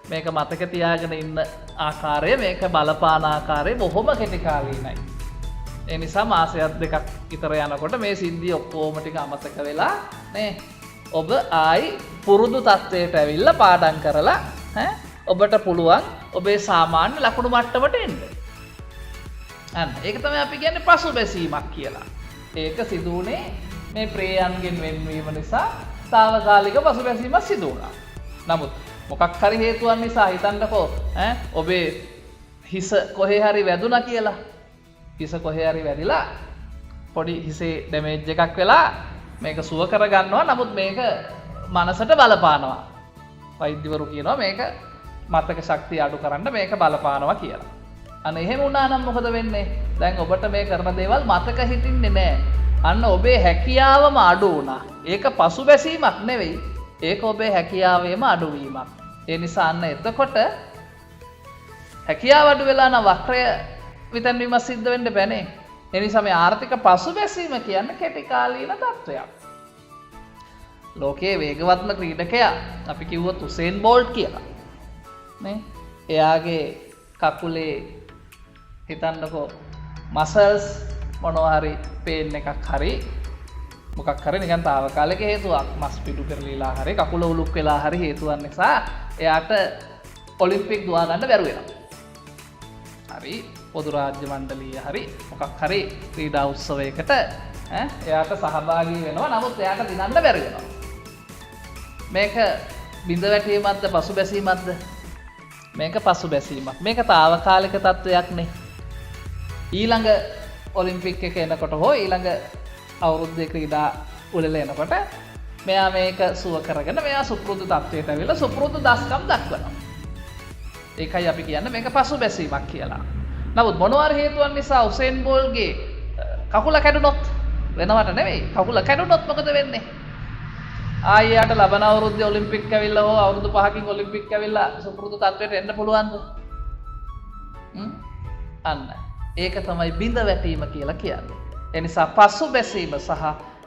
මේක මතක තියාගෙන ඉන්න ආකාරය මේක බලපාන ආකාරය බොහොම කෙටි කාලීනයි. ඒ නිසා මාසයක් දෙකක් විතර යනකොට මේ සිද්ධි ඔක්කොම ටික අමතක වෙලා නේ ඔබ ආයි පුරුදු තත්ත්වයට ඇවිල්ලා පාඩම් කරලා ඔබට පුළුවන් ඔබේ සාමාන්‍ය ලකුණු මට්ටමට එන්න. ඒක තමයි අපි කියන්නේ පසුබැසීමක් කියලා. ඒක සිදු වුණේ මේ ප්‍රේයන්ගෙන් වෙන්වීම නිසා తాවකාලික පසුබැසීමක් සිදු වුණා. නමුත් මොකක් හරි හේතුවක් නිසා හිතන්නකෝ ඔබේ හිස කොහේ හරි වැදුනා කියලා. හිස කොහේ හරි වැදිලා පොඩි හිසේ ඩැමේජ් එකක් වෙලා මේක සුව කරගන්නවා. නමුත් මේක මනසට බලපානවා. වෛද්‍යවරු කියනවා මේක මතක ශක්තිය අඩු කරන්න මේක බලපානවා කියලා. අන්න එහෙම වුණා නම් මොකද වෙන්නේ? දැන් ඔබට මේ කරන දේවල් මතක හිටින්නේ නැහැ. අන්න ඔබේ හැකියාවම අඩු වුණා. ඒක පසුබැසීමක් නෙවෙයි. ඒක ඔබේ හැකියාවේම අඩුවීමක්. ඒ නිසා අන්න එතකොට හැකියාව අඩු වෙලා නම් වක්‍රය විතන්වීම සිද්ධ වෙන්න බෑනේ. ඒ නිසා මේ ආර්ථික පසුබැසීම කියන්නේ කෙටි කාලීන තත්ත්වයක්. ලෝකයේ වේගවත්ම ක්‍රීඩකයා අපි කිව්වොත් උසේන් බෝල්ට් කියලා. නේ? එයාගේ කකුලේ හිතන්නකෝ මසල්ස් මොනවා හරි පේන් එකක් හරි මොකක් හරි නිකන් తాවකාලික හේතුවක් මස් පිටු කරලිලා හරි කකුල උලුක් වෙලා හරි හේතුවක් නිසා එයාට ඔලිම්පික් දුවා ගන්න බැරුව වෙනවා. හරි පොදු රාජ්‍ය මණ්ඩලීය හරි මොකක් හරි ක්‍රීඩා උත්සවයකට එයාට සහභාගී වෙනවා. නමුත් එයාට දිනන්න බැරි වෙනවා. මේක බිඳ වැටීමක්ද පසුබැසීමක්ද? මේක පසුබැසීමක්. මේක తాවකාලික තත්ත්වයක් නේ. ඊළඟ ඔලිම්පික් එක එනකොට හෝ ඊළඟ අවුරුද්දේ ක්‍රීඩා උළෙල එනකොට මෙයා මේක සුව කරගෙන මෙයා සුපුරුදු තත්ත්වයට ඇවිල්ලා සුපුරුදු දස්කම් දක්වනවා. ඒකයි අපි කියන්නේ මේක පසුබැසීමක් කියලා. නමුත් මොනවාර හේතුවක් නිසා උසේන් බෝල්ගේ කකුල කැඩුනොත් වෙනවට නෙවෙයි කකුල කැඩුනොත් මොකද වෙන්නේ? ආයෙට ලබන අවුරුද්දේ ඔලිම්පික් ඇවිල්ලා හෝ අවුරුදු 5කින් ඔලිම්පික් ඇවිල්ලා සුපුරුදු තත්ත්වයට එන්න පුළුවන්ද? අන්න ඒක තමයි බිඳ වැටීම කියලා කියන්නේ. ඒ නිසා පසුබැසීම සහ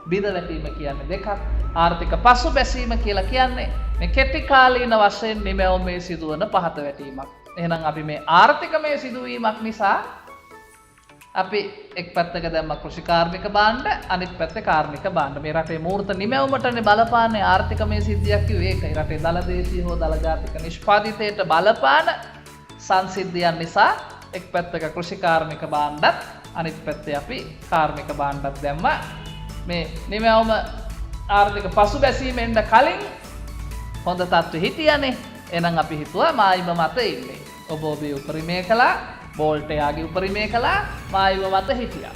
බිඳ වැටීම කියන්නේ දෙකක්. ආර්ථික පසුබැසීම කියලා කියන්නේ මේ කෙටි කාලීන වශයෙන් නිමැවුමේ සිදුවන පහත වැටීමක්. එහෙනම් අපි මේ ආර්ථිකමය සිදුවීමක් නිසා අපි එක් පැත්තක දැම්ම කෘෂිකාර්මික භාණ්ඩ අනිත් පැත්තේ කාර්මික භාණ්ඩ. මේ රටේ මූර්ත නිමැවුමටනේ බලපාන්නේ ආර්ථිකමය සිද්ධියක් කිව්වේ ඒකයි. රටේ දලදේශීය හෝ දලජාතික නිෂ්පාදිතයට බලපාන සංසිද්ධියන් නිසා එක් පැත්තක කෘෂිකාර්මික භාණ්ඩත් අනිත් පැත්තේ අපි කාර්මික භාණ්ඩත් දැම්මා. මේ නිමැවුම ආර්ථික පසුබැසීමෙන්ද කලින් හොඳ තත්ත්වෙ හිටියනේ. එහෙනම් අපි හිතුවා මායිම මත ඉන්නේ. ඔබ ඔබේ උපරිමය කළා, බෝල්ට් එයාගේ උපරිමය කළා, මායිම මත හිටියා.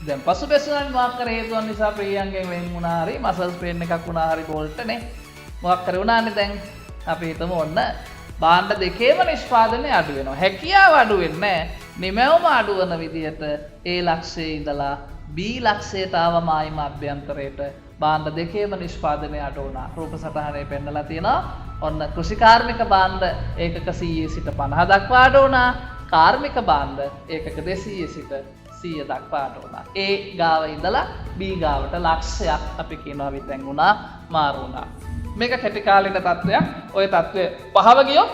දැන් පසුබැසීමෙන් මොකක් කර හේතුවක් නිසා ප්‍රියයන්ගෙන් වෙන් වුණා හරි මසල්ස් පේන් එකක් වුණා හරි බෝල්ට්නේ. මොකක් කර වුණානේ දැන් අපි හිතමු ඔන්න භාණ්ඩ දෙකේම නිෂ්පාදනය අඩු වෙනවා. හැකියාව අඩු වෙන්නේ නැහැ. නිමැවුම අඩු වෙන විදිහට A ලක්ෂයේ ඉඳලා B ලක්ෂයට ආවම ආයිම අභ්‍යන්තරයට භාණ්ඩ දෙකේම නිෂ්පාදනය අඩු වුණා. රූප සටහනේ පෙන්නලා තියෙනවා. ඔන්න කෘෂිකාර්මික භාණ්ඩ ඒකක 100 සිට 50 දක්වා අඩු වුණා. කාර්මික භාණ්ඩ ඒකක 200 සිට 100 දක්වා අඩු වුණා. A ගාව ඉඳලා B ගාවට ලක්ෂයක් අපි කියනවා විතෙන් වුණා මාරු වුණා. මේක කෙටි කාලින තත්ත්වයක්. ওই තත්ත්වය පහව ගියොත්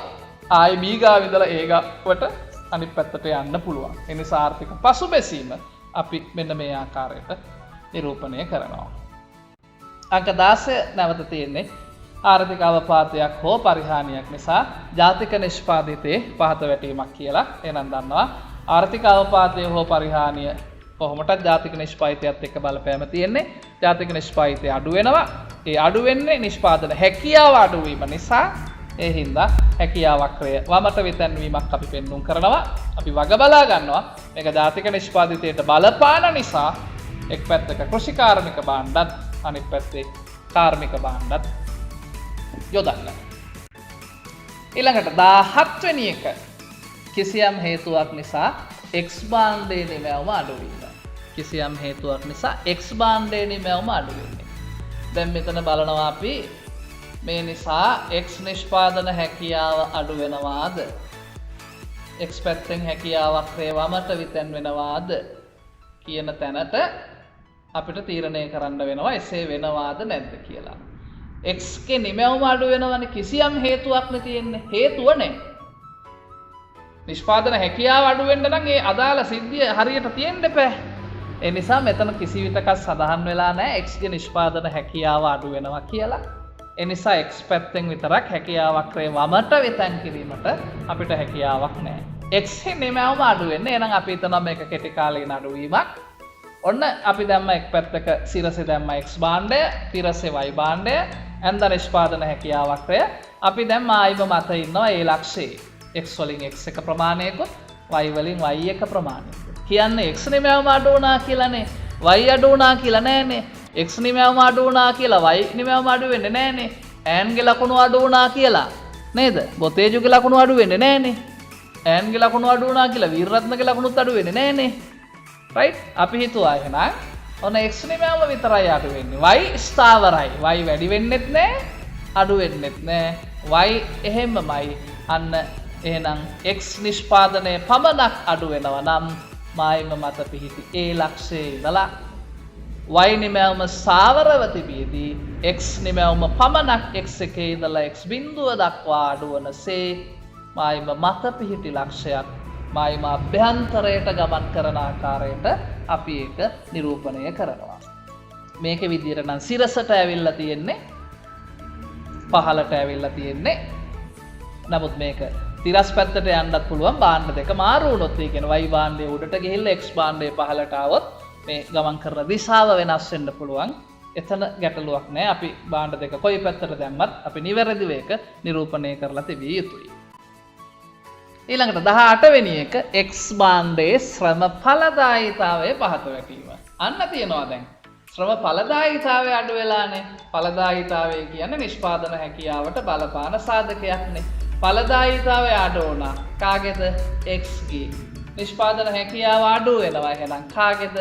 ආයි B ගාව ඉඳලා A ගාවට අනිත් පැත්තට යන්න පුළුවන්. ඒ නිසා ආර්ථික පසුබැසීම අපි මෙන්න මේ ආකාරයට නිරූපණය කරනවා. අංක 16 නැවත තියෙන්නේ ආර්ථික අවපාතයක් හෝ පරිහානියක් නිසා ජාතික නිෂ්පාදිතයේ පහත වැටීමක් කියලා. එහෙනම් දන්නවා ආර්ථික අවපාතය හෝ පරිහානිය කොහොමටත් ජාතික නිෂ්පාදිතයත් එක්ක බලපෑම තියෙන්නේ. ජාතික නිෂ්පාදිතය අඩු වෙනවා. ඒ අඩු වෙන්නේ නිෂ්පාදන හැකියාව අඩු වීම නිසා. ඒ හින්දා හැකියාව වක්‍රය වමට විතැන්වීමක් අපි පෙන්නුම් කරනවා. අපි වග බලා ගන්නවා මේක ජාතික නිෂ්පාදිතයට බලපාන නිසා එක් පැත්තක කෘෂිකාර්මික භාණ්ඩත් අනිත් පැත්තේ කාර්මික භාණ්ඩත් යොදන්න. ඊළඟට 17 වෙනි එක කිසියම් හේතුවක් නිසා X භාණ්ඩයේ නිමැවුම අඩු වීම. කිසියම් හේතුවක් නිසා X භාණ්ඩයේ නිමැවුම අඩු වෙන්නේ. දැන් මෙතන බලනවා අපි මේ නිසා X නිෂ්පාදන හැකියාව අඩු වෙනවාද? X පැත්තෙන් හැකියාවක් වමට විතැන් වෙනවාද කියන තැනට අපිට තීරණය කරන්න වෙනවා එසේ වෙනවාද නැද්ද කියලා. X ගේ නිමැවුම අඩු වෙනවනේ කිසියම් හේතුවක් නේ තියෙන්නේ. හේතුව නේ. නිෂ්පාදන හැකියාව අඩු වෙන්න නම් ඒ අදාළ සිද්ධිය හරියට තියෙන්න එපා. ඒ නිසා මෙතන කිසි විටක සඳහන් වෙලා නැහැ X ගේ නිෂ්පාදන හැකියාව අඩු වෙනවා කියලා. ඒ නිසා X පැත්තෙන් විතරක් හැකියාවක් වමට විතැන් කිරීමට අපිට හැකියාවක් නැහැ. X ගේ නිමැවුම අඩු වෙන්නේ. එහෙනම් අපි හිතනවා මේක කෙටි කාලීන අඩුවීමක්. ඔන්න අපි දැම්ම එක් පැත්තක සිරසේ දැම්ම X භාණ්ඩය, තිරසේ Y භාණ්ඩය, ඇන්ද නිෂ්පාදන හැකියාවක් අපි දැන් ආයිම මත ඉන්නවා ඒ ලක්ෂයේ. X වලින් X එක ප්‍රමාණයකුත් Y වලින් Y එක ප්‍රමාණයකුත්. කියන්නේ X නිමැවුම අඩු වුණා කියලානේ. Y අඩු වුණා කියලා නෑනේ. X නිමැවුම අඩු වුණා කියලා Y නිමැවුම අඩු වෙන්නේ නෑනේ. n ගේ ලකුණු අඩු වුණා කියලා නේද? බොතේජුගේ ලකුණු අඩු වෙන්නේ නෑනේ. n ගේ ලකුණු අඩු වුණා කියලා වීරරත්නගේ ලකුණුත් අඩු වෙන්නේ නෑනේ. right? අපි හිතුවා එහෙනම් ඔන්න X නිමැවුම විතරයි අඩු වෙන්නේ. Y ස්ථාවරයි. Y වැඩි වෙන්නෙත් නෑ, අඩු වෙන්නෙත් නෑ. Y එහෙමමයි. අන්න එහෙනම් X නිෂ්පාදනයේ පමණක් අඩු වෙනවා නම් මායිම මත පිහිටි ඒ ලක්ෂයේ ඉඳලා Y නිමැවුම සාවරව තිබියදී X නිමැවුම පමණක් X එකේ ඉඳලා X බිඳුව දක්වා අඩු වනසේ මායිම මත පිහිටි ලක්ෂයක් මායිම අභ්‍යන්තරයට ගමන් කරන ආකාරයට අපි ඒක නිරූපණය කරනවා. මේකේ විදියට නම් සිරසට ඇවිල්ලා තියෙන්නේ පහළට ඇවිල්ලා තියෙන්නේ. නමුත් මේක තිරස් පැත්තට යන්නත් පුළුවන්. භාණ්ඩ දෙක මාරු වුණොත් ඒ කියන්නේ Y භාණ්ඩය උඩට ගිහිල්ලා X භාණ්ඩය පහළට ආවොත් මේ ගමන් කරන දිශාව වෙනස් වෙන්න පුළුවන්. එතන ගැටලුවක් නැහැ. අපි භාණ්ඩ දෙක කොයි පැත්තට දැම්මත් අපි නිවැරදිව ඒක නිරූපණය කරලා තිබිය යුතුයි. ඊළඟට 18 වෙනි එක X භාණ්ඩයේ ශ්‍රම ඵලදායීතාවය පහත වැටීම. අන්න තියනවා දැන්. ශ්‍රම ඵලදායීතාවය අඩු වෙලානේ. ඵලදායීතාවය කියන්නේ නිෂ්පාදන හැකියාවට බලපාන සාධකයක්නේ. ඵලදායීතාවය අඩු වුණා. කාගේද? X ගේ. නිෂ්පාදන හැකියාව අඩු වෙනවා. එහෙනම් කාගේද?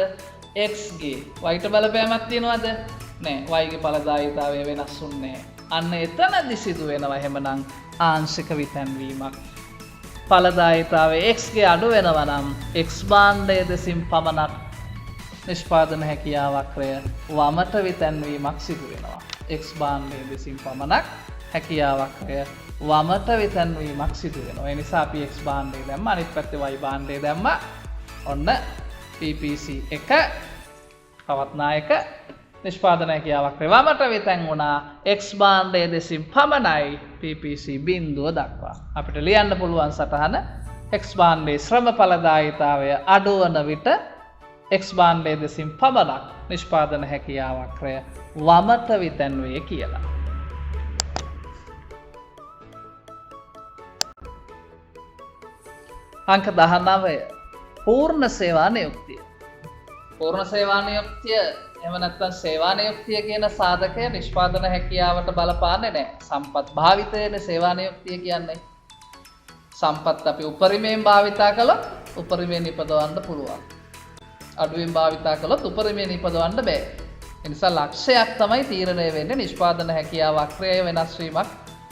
X ගේ. Y ට බලපෑමක් තියනවද? නෑ. Y ගේ ඵලදායීතාවය වෙනස් වුන්නේ නෑ. අන්න එතනදි සිදු වෙනවා එහෙමනම් ආංශික විතැන්වීමක්. ඵලදායීතාවය X ගේ අඩු වෙනවා නම් X භාණ්ඩය දෙසින් පමණක් නිෂ්පාදන හැකියාවක් වමට විතැන්වීමක් සිදු වෙනවා. X භාණ්ඩය දෙසින් පමණක් හැකියාවක් වමට විතැන්වීමක් සිදු වෙනවා. ඒ නිසා අපි X භාණ්ඩය දැම්ම, අනිත් පැත්තේ Y භාණ්ඩය දැම්ම. ඔන්න PPC 1 පවත්නායක නිෂ්පාදන හැකියාවක් වමට විතැන් වුණා X භාණ්ඩය දෙසින් පමණයි PPC බිඳුව දක්වා. අපිට ලියන්න පුළුවන් සටහන X භාණ්ඩයේ ශ්‍රම ඵලදායීතාවය අඩු වන විට X භාණ්ඩය දෙසින් පමණක් නිෂ්පාදන හැකියාවක් වමට විතැන් වේ කියලා. අංක 19 පූර්ණ සේවා නියුක්තිය. පූර්ණ සේවා නියුක්තිය එහෙම නැත්නම් සේවා නියුක්තිය කියන සාධකය නිෂ්පාදන හැකියාවට බලපාන්නේ නැහැ. සම්පත් භාවිතයනේ සේවා නියුක්තිය කියන්නේ. සම්පත් අපි උපරිමයෙන් භාවිතා කළොත් උපරිමයෙන් ඉපදවන්න පුළුවන්. අඩුවෙන් භාවිතා කළොත් උපරිමයෙන් ඉපදවන්න බෑ. ඒ නිසා ලක්ෂයක් තමයි තීරණය වෙන්නේ. නිෂ්පාදන හැකියාව වක්‍රයේ වෙනස් වීමක්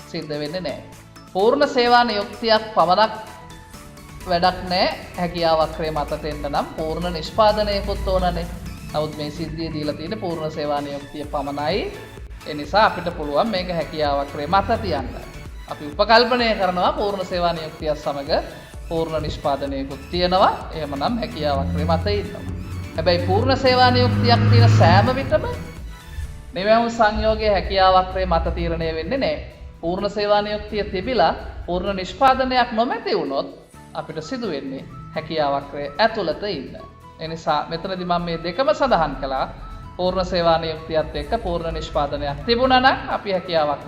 සිද්ධ වෙන්නේ නැහැ. පූර්ණ සේවා නියුක්තියක් පමණක් වැඩක් නැහැ. හැකියාව වක්‍රයේ මතට එන්න නම් පූර්ණ නිෂ්පාදනයකුත් ඕනනේ. නමුත් මේ සිද්ධිය දීලා තියෙන පූර්ණ සේවා නියුක්තිය පමණයි. ඒ නිසා අපිට පුළුවන් මේක හැකියාව වක්‍රයේ මත තියන්න. අපි උපකල්පනය කරනවා පූර්ණ සේවා නියුක්තිය සමග පූර්ණ නිෂ්පාදනයකුත් තියෙනවා. එහෙමනම් හැකියාව වක්‍රයේ මත ඉන්නවා. හැබැයි පූර්ණ සේවා නියුක්තියක් තියෙන සෑම විටම නිමැවුම් සංයෝගයේ හැකියාව වක්‍රයේ මත තීරණය වෙන්නේ නැහැ. පූර්ණ සේවා නියුක්තිය තිබිලා පූර්ණ නිෂ්පාදනයක් නොමැති වුණොත් අපිට සිදු වෙන්නේ හැකියාව වක්‍රයේ ඇතුළත ඉන්න. ඒ නිසා මෙතනදී මම මේ දෙකම සඳහන් කළා. පූර්ණ සේවා නියුක්තියත් එක්ක පූර්ණ නිෂ්පාදනයක් තිබුණා නම් අපි හැකියාවක්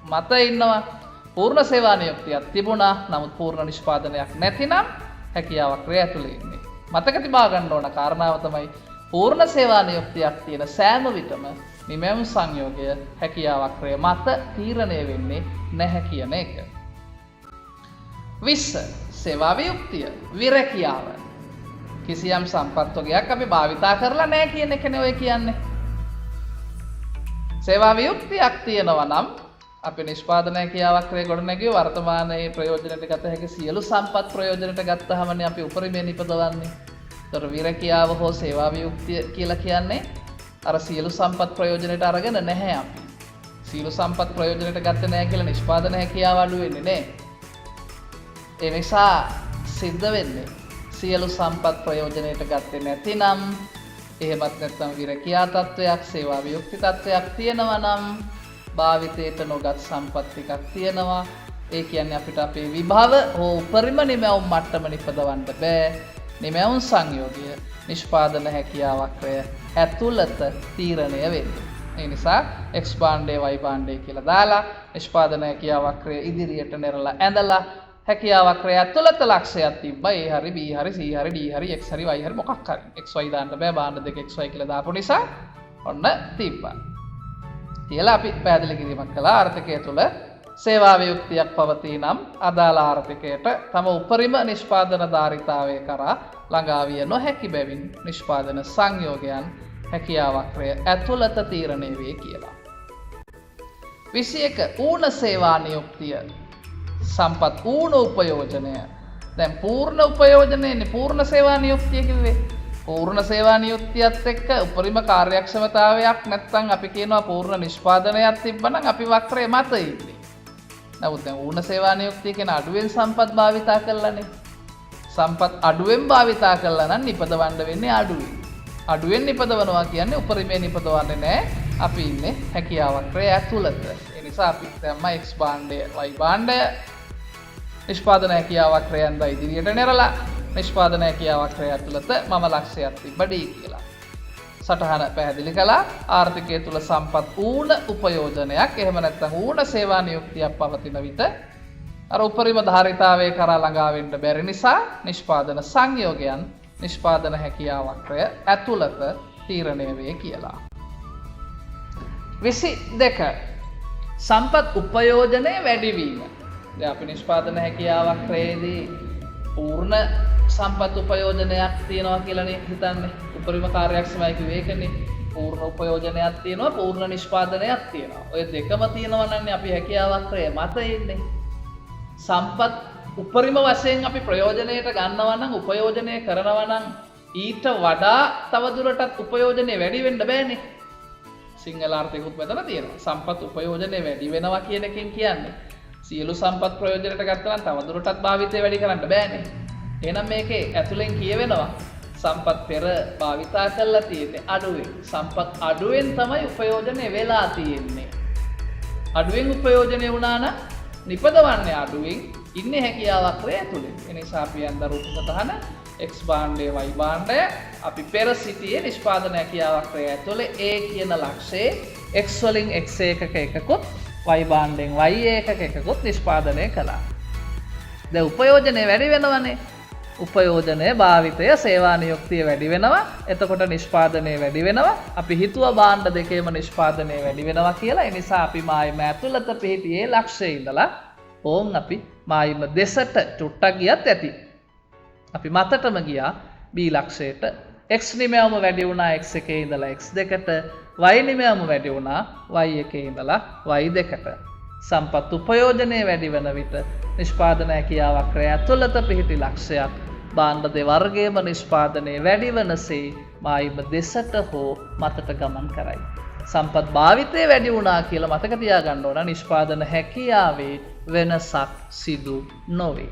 මත ඉන්නවා. පූර්ණ සේවා නියුක්තියක් තිබුණා නමුත් පූර්ණ නිෂ්පාදනයක් නැතිනම් හැකියාවක් ඇතුළේ ඉන්නේ. මතක තිබා ගන්න ඕන කාරණාව තමයි පූර්ණ සේවා නියුක්තියක් තියෙන සෑම විටම නිමැවුම් සංයෝගය හැකියාවක් මත තීරණය වෙන්නේ නැහැ කියන එක. 20 සේවා වියුක්තිය විරකියාව. කිසියම් සම්පත් වර්ගයක් අපි භාවිතා කරලා නැහැ කියන එකනේ ඔය කියන්නේ. සේවා වියුක්තියක් තියෙනවා නම් අපි නිෂ්පාදන හැකියාවක් ගොඩනැගිය වර්තමානයේ ප්‍රයෝජනට ගත හැකි සියලු සම්පත් ප්‍රයෝජනට ගත්තහමනේ අපි උපරිමයෙන් නිපදවන්නේ. ඒතර විරකියාව හෝ සේවා වියුක්තිය කියලා කියන්නේ අර සියලු සම්පත් ප්‍රයෝජනට අරගෙන නැහැ අපි. සියලු සම්පත් ප්‍රයෝජනට ගත්තේ නැහැ කියලා නිෂ්පාදන හැකියාව අඩු වෙන්නේ නැහැ. ඒ නිසා සිද්ධ වෙන්නේ සියලු සම්පත් ප්‍රයෝජනයට ගත්තේ නැතිනම් එහෙමත් නැත්නම් විරකියා තත්වයක් සේවා වියුක්ති තත්වයක් තියෙනවා නම් භාවිතයට නොගත් සම්පත් ටිකක් තියෙනවා. ඒ කියන්නේ අපිට අපේ විභව හෝ උපරිම නිමැවුම් මට්ටම නිපදවන්න බෑ. නිමැවුම් සංයෝගය නිෂ්පාදන හැකියාවක් ඇතුළත තීරණය වෙන්නේ. ඒ නිසා X භාණ්ඩය Y භාණ්ඩය කියලා දාලා නිෂ්පාදන හැකියාවක් ඉදිරියට නෙරලා ඇඳලා හැකියාවක් ඇතුළත ලක්ෂයක් තිබ්බා. A හරි B හරි C හරි D හරි X හරි Y හරි මොකක් හරි. XY දාන්න බෑ භාණ්ඩ දෙක XY කියලා දාපු නිසා ඔන්න තිබ්බා. කියලා අපි පැහැදිලි කිරීමක් කළා. ආර්ථිකය තුළ සේවා වියුක්තියක් පවතී නම් අදාළ ආර්ථිකයට තම උපරිම නිෂ්පාදන ධාරිතාවය කරා ළඟා විය නොහැකි බැවින් නිෂ්පාදන සංයෝගයන් හැකියාවක් ඇතුළත තීරණය වේ කියලා. 21 ඌණ සේවා නියුක්තිය සම්පත් ඌණ උපයෝජනය. දැන් පූර්ණ උපයෝජනයනේ පූර්ණ සේවා නියුක්තිය කිව්වේ. පූර්ණ සේවා නියුක්තියත් එක්ක උපරිම කාර්යක්ෂමතාවයක් නැත්නම් අපි කියනවා පූර්ණ නිෂ්පාදනයක් තිබ්බනම් අපි වක්‍රය මත ඉන්නේ. නමුත් දැන් ඌණ සේවා නියුක්තිය කියන අඩුවෙන් සම්පත් භාවිතා කළානේ. සම්පත් අඩුවෙන් භාවිතා කළා නම් නිපදවන්න වෙන්නේ අඩුවෙන්. අඩුවෙන් නිපදවනවා කියන්නේ උපරිමයෙන් නිපදවන්නේ නැහැ. අපි ඉන්නේ හැකියාවක් ඇතුළත. ඒ නිසා අපි දැම්ම X භාණ්ඩය Y භාණ්ඩය නිෂ්පාදන හැකියාවක් යන්දා ඉදිරියට නෙරලා නිෂ්පාදන හැකියාවක් ඇතුළත මම ලක්ෂයක් තිබ්බ D කියලා. සටහන පැහැදිලි කළා. ආර්ථිකය තුල සම්පත් ඌණ උපයෝජනයක් එහෙම නැත්නම් ඌණ සේවා නියුක්තියක් පවතින විට අර උපරිම ධාරිතාවයේ කරා ළඟා වෙන්න බැරි නිසා නිෂ්පාදන සංයෝගයන් නිෂ්පාදන හැකියාවක් ඇතුළත තීරණය වේ කියලා. 22 සම්පත් උපයෝජනයේ වැඩිවීම. දැන් අපි නිෂ්පාදන හැකියාවක් රේදී පූර්ණ සම්පත් උපයෝජනයක් තියෙනවා කියලානේ හිතන්නේ. උපරිම කාර්යක්ෂමයි කිව්වේ ඒකනේ. පූර්ණ උපයෝජනයක් තියෙනවා පූර්ණ නිෂ්පාදනයක් තියෙනවා. ඔය දෙකම තියෙනවා නම් අපි හැකියාවක් මත ඉන්නේ. සම්පත් උපරිම වශයෙන් අපි ප්‍රයෝජනයට ගන්නවා නම් උපයෝජනය කරනවා නම් ඊට වඩා තවදුරටත් උපයෝජනය වැඩි වෙන්න බෑනේ. සිංහල අර්ථයකුත් මෙතන තියෙනවා. සම්පත් උපයෝජනය වැඩි වෙනවා කියන එකෙන් කියන්නේ සියලු සම්පත් ප්‍රයෝජනයට ගත්තා නම් තවදුරටත් භාවිතය වැඩි කරන්න බෑනේ. එහෙනම් මේකේ ඇතුලෙන් කියවෙනවා සම්පත් පෙර භාවිතා කරලා තියෙන්නේ අඩුවෙන්. සම්පත් අඩුවෙන් තමයි උපයෝජනය වෙලා තියෙන්නේ. අඩුවෙන් උපයෝජනය වුණා නම් නිපදවන්නේ අඩුවෙන් ඉන්නේ හැකියාවක් ඇතුලේ. ඒ නිසා අපි යන්ද රූප සතහන X භාණ්ඩය Y භාණ්ඩය අපි පෙර සිටියේ නිෂ්පාදන හැකියාවක් ඇතුලේ A කියන ලක්ෂයේ X වලින් X එකක එකකුත් Y භාණ්ඩෙන් Y එකක එකකුත් නිෂ්පාදනය කළා. දැන් උපයෝජනය වැඩි වෙනවනේ. උපයෝජනය භාවිතය සේවා නියුක්තිය වැඩි වෙනවා. එතකොට නිෂ්පාදනය වැඩි වෙනවා. අපි හිතුව භාණ්ඩ දෙකේම නිෂ්පාදනය වැඩි වෙනවා කියලා. ඒ නිසා අපි මායිම ඇතුළත පිහිටියේ ලක්ෂයේ ඉඳලා ඕන් අපි මායිම දෙසට චුට්ටක් ගියත් ඇති. අපි මතටම ගියා B ලක්ෂයට. X නිමැවුම වැඩි වුණා X එකේ ඉඳලා X දෙකට. Y නිමැවුම වැඩි වුණා Y එකේ ඉඳලා Y දෙකට. සම්පත් උපයෝජනය වැඩි වෙන විට නිෂ්පාදන හැකියාවක් ඇතුළත පිහිටි ලක්ෂයක් භාණ්ඩ දෙවර්ගයේම නිෂ්පාදනයේ වැඩි වනසේ මායිම දෙසට හෝ මතට ගමන් කරයි. සම්පත් භාවිතය වැඩි වුණා කියලා මතක තියාගන්න ඕන. නිෂ්පාදන හැකියාවේ වෙනසක් සිදු නොවේ.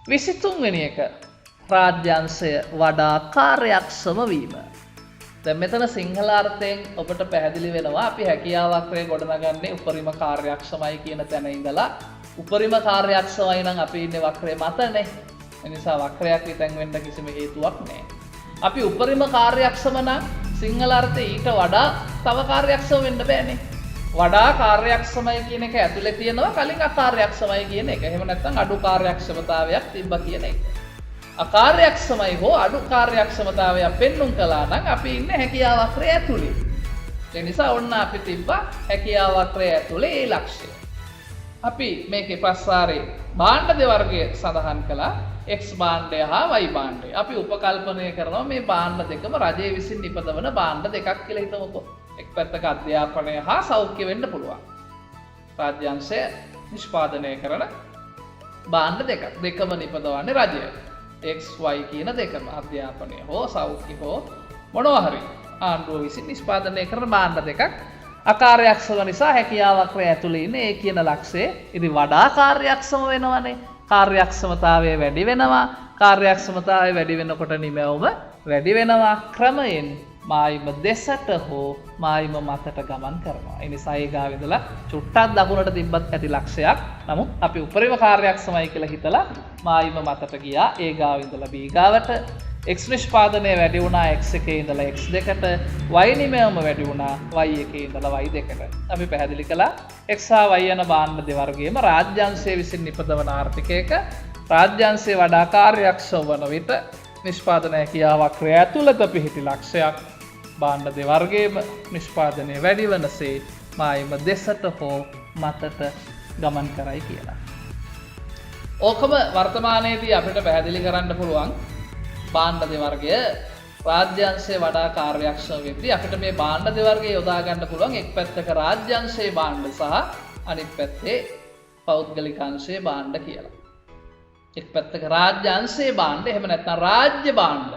23 වෙනි එක රාජ්‍යංශය වඩා කාර්යක්ෂම වීම. දැන් මෙතන සිංහල අර්ථයෙන් ඔබට පැහැදිලි වෙනවා අපි හැකියාවක් ගොඩනගන්නේ උපරිම කාර්යක්ෂමයි කියන තැන ඉඳලා උපරිම කාර්යක්ෂමයි නම් අපි ඉන්නේ වක්‍රය මතනේ. එනිසා වක්‍රයක් විතැන් වෙන්න කිසිම හේතුවක් නැහැ. අපි උපරිම කාර්යක්ෂම නම් සිංහල අර්ථයේ ඊට වඩා තව කාර්යක්ෂම වෙන්න බෑනේ. වඩා කාර්යක්ෂමයි කියන එක ඇතුලේ තියෙනවා කලින් අකාර්යක්ෂමයි කියන එක. එහෙම නැත්නම් අඩු කාර්යක්ෂමතාවයක් තිබ්බා කියන එක. අකාර්යක්ෂමයි හෝ අඩු කාර්යක්ෂමතාවයක් පෙන්눔 කළා නම් අපි ඉන්නේ හැකියාව වක්‍රය ඇතුලේ. ඒ නිසා ඔන්න අපි තිබ්බා හැකියාව වක්‍රය ඇතුලේ ඒ ලක්ෂ්‍යය. අපි මේකේ ප්‍රස්වාරේ භාණ්ඩ දෙවර්ගය සඳහන් කළා X භාණ්ඩය හා Y භාණ්ඩය. අපි උපකල්පනය කරනවා මේ භාණ්ඩ දෙකම රජය විසින් නිපදවන භාණ්ඩ දෙකක් කියලා හිතමුකෝ. එක් පැත්තක අධ්‍යාපනය හා සෞඛ්‍ය වෙන්න පුළුවන්. රාජ්‍යංශය නිෂ්පාදනය කරන භාණ්ඩ දෙකක්. දෙකම නිපදවන්නේ රජය. X Y කියන දෙකම අධ්‍යාපනය හෝ සෞඛ්‍ය හෝ මොනවා හරි ආණ්ඩුව විසින් නිෂ්පාදනය කරන භාණ්ඩ දෙකක්. අකාර්යක්ෂම නිසා හැකියාව වක්‍රය ඇතුලේ ඉන්නේ ඒ කියන ලක්ෂ්‍යය. ඉතින් වඩා කාර්යක්ෂම වෙනවනේ. කාර්යක්ෂමතාවය වැඩි වෙනවා. කාර්යක්ෂමතාවය වැඩි වෙනකොට නිමැවුම වැඩි වෙනවා. ක්‍රමයෙන් මායිම දෙසට හෝ මායිම මතට ගමන් කරනවා. ඒ නිසා ඒ ගාව ඉඳලා චුට්ටක් දකුණට තිබ්බත් ඇති ලක්ෂයක්. නමුත් අපි උපරිම කාර්යක්ෂමයි කියලා හිතලා මායිම මතට ගියා. ඒ ගාව ඉඳලා B ගාවට X නිෂ්පාදනය වැඩි වුණා X එකේ ඉඳලා X දෙකට, Y නිමැවුම වැඩි වුණා Y එකේ ඉඳලා Y දෙකට. අපි පැහැදිලි කළා X හා Y යන භාණ්ඩ දෙවර්ගයේම රාජ්‍යාංශය විසින් නිපදවන ආර්ථිකයක රාජ්‍යාංශය වඩා කාර්යක්ෂම වන විට නිෂ්පාදන හැකියාව වක්‍රය ඇතුළත පිහිටි ලක්ෂයක් භාණ්ඩ දෙවර්ගයේම නිෂ්පාදනය වැඩි වනසේ මායිම දෙසට හෝ මතට ගමන් කරයි කියලා. ඕකම වර්තමානයේදී අපිට පැහැදිලි කරන්න පුළුවන් භාණ්ඩ දෙවර්ගය රාජ්‍යංශය වඩා කාර්යක්ෂම වෙද්දී අපිට මේ භාණ්ඩ දෙවර්ගය යොදා ගන්න පුළුවන් එක් පැත්තක රාජ්‍යංශයේ භාණ්ඩ සහ අනිත් පැත්තේ පෞද්ගලිකාංශයේ භාණ්ඩ කියලා. එක් පැත්තක රාජ්‍යංශයේ භාණ්ඩ එහෙම නැත්නම් රාජ්‍ය භාණ්ඩ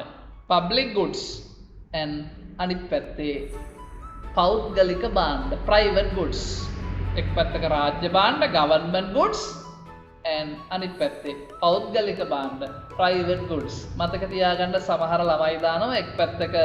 public goods and අනිත් පැත්තේ පෞද්ගලික භාණ්ඩ private goods. එක් පැත්තක රාජ්‍ය භාණ්ඩ government goods and අනිත් පැත්තේ පෞද්ගලික භාණ්ඩ private goods. මතක තියාගන්න සමහර ළමයි දානවා එක් පැත්තක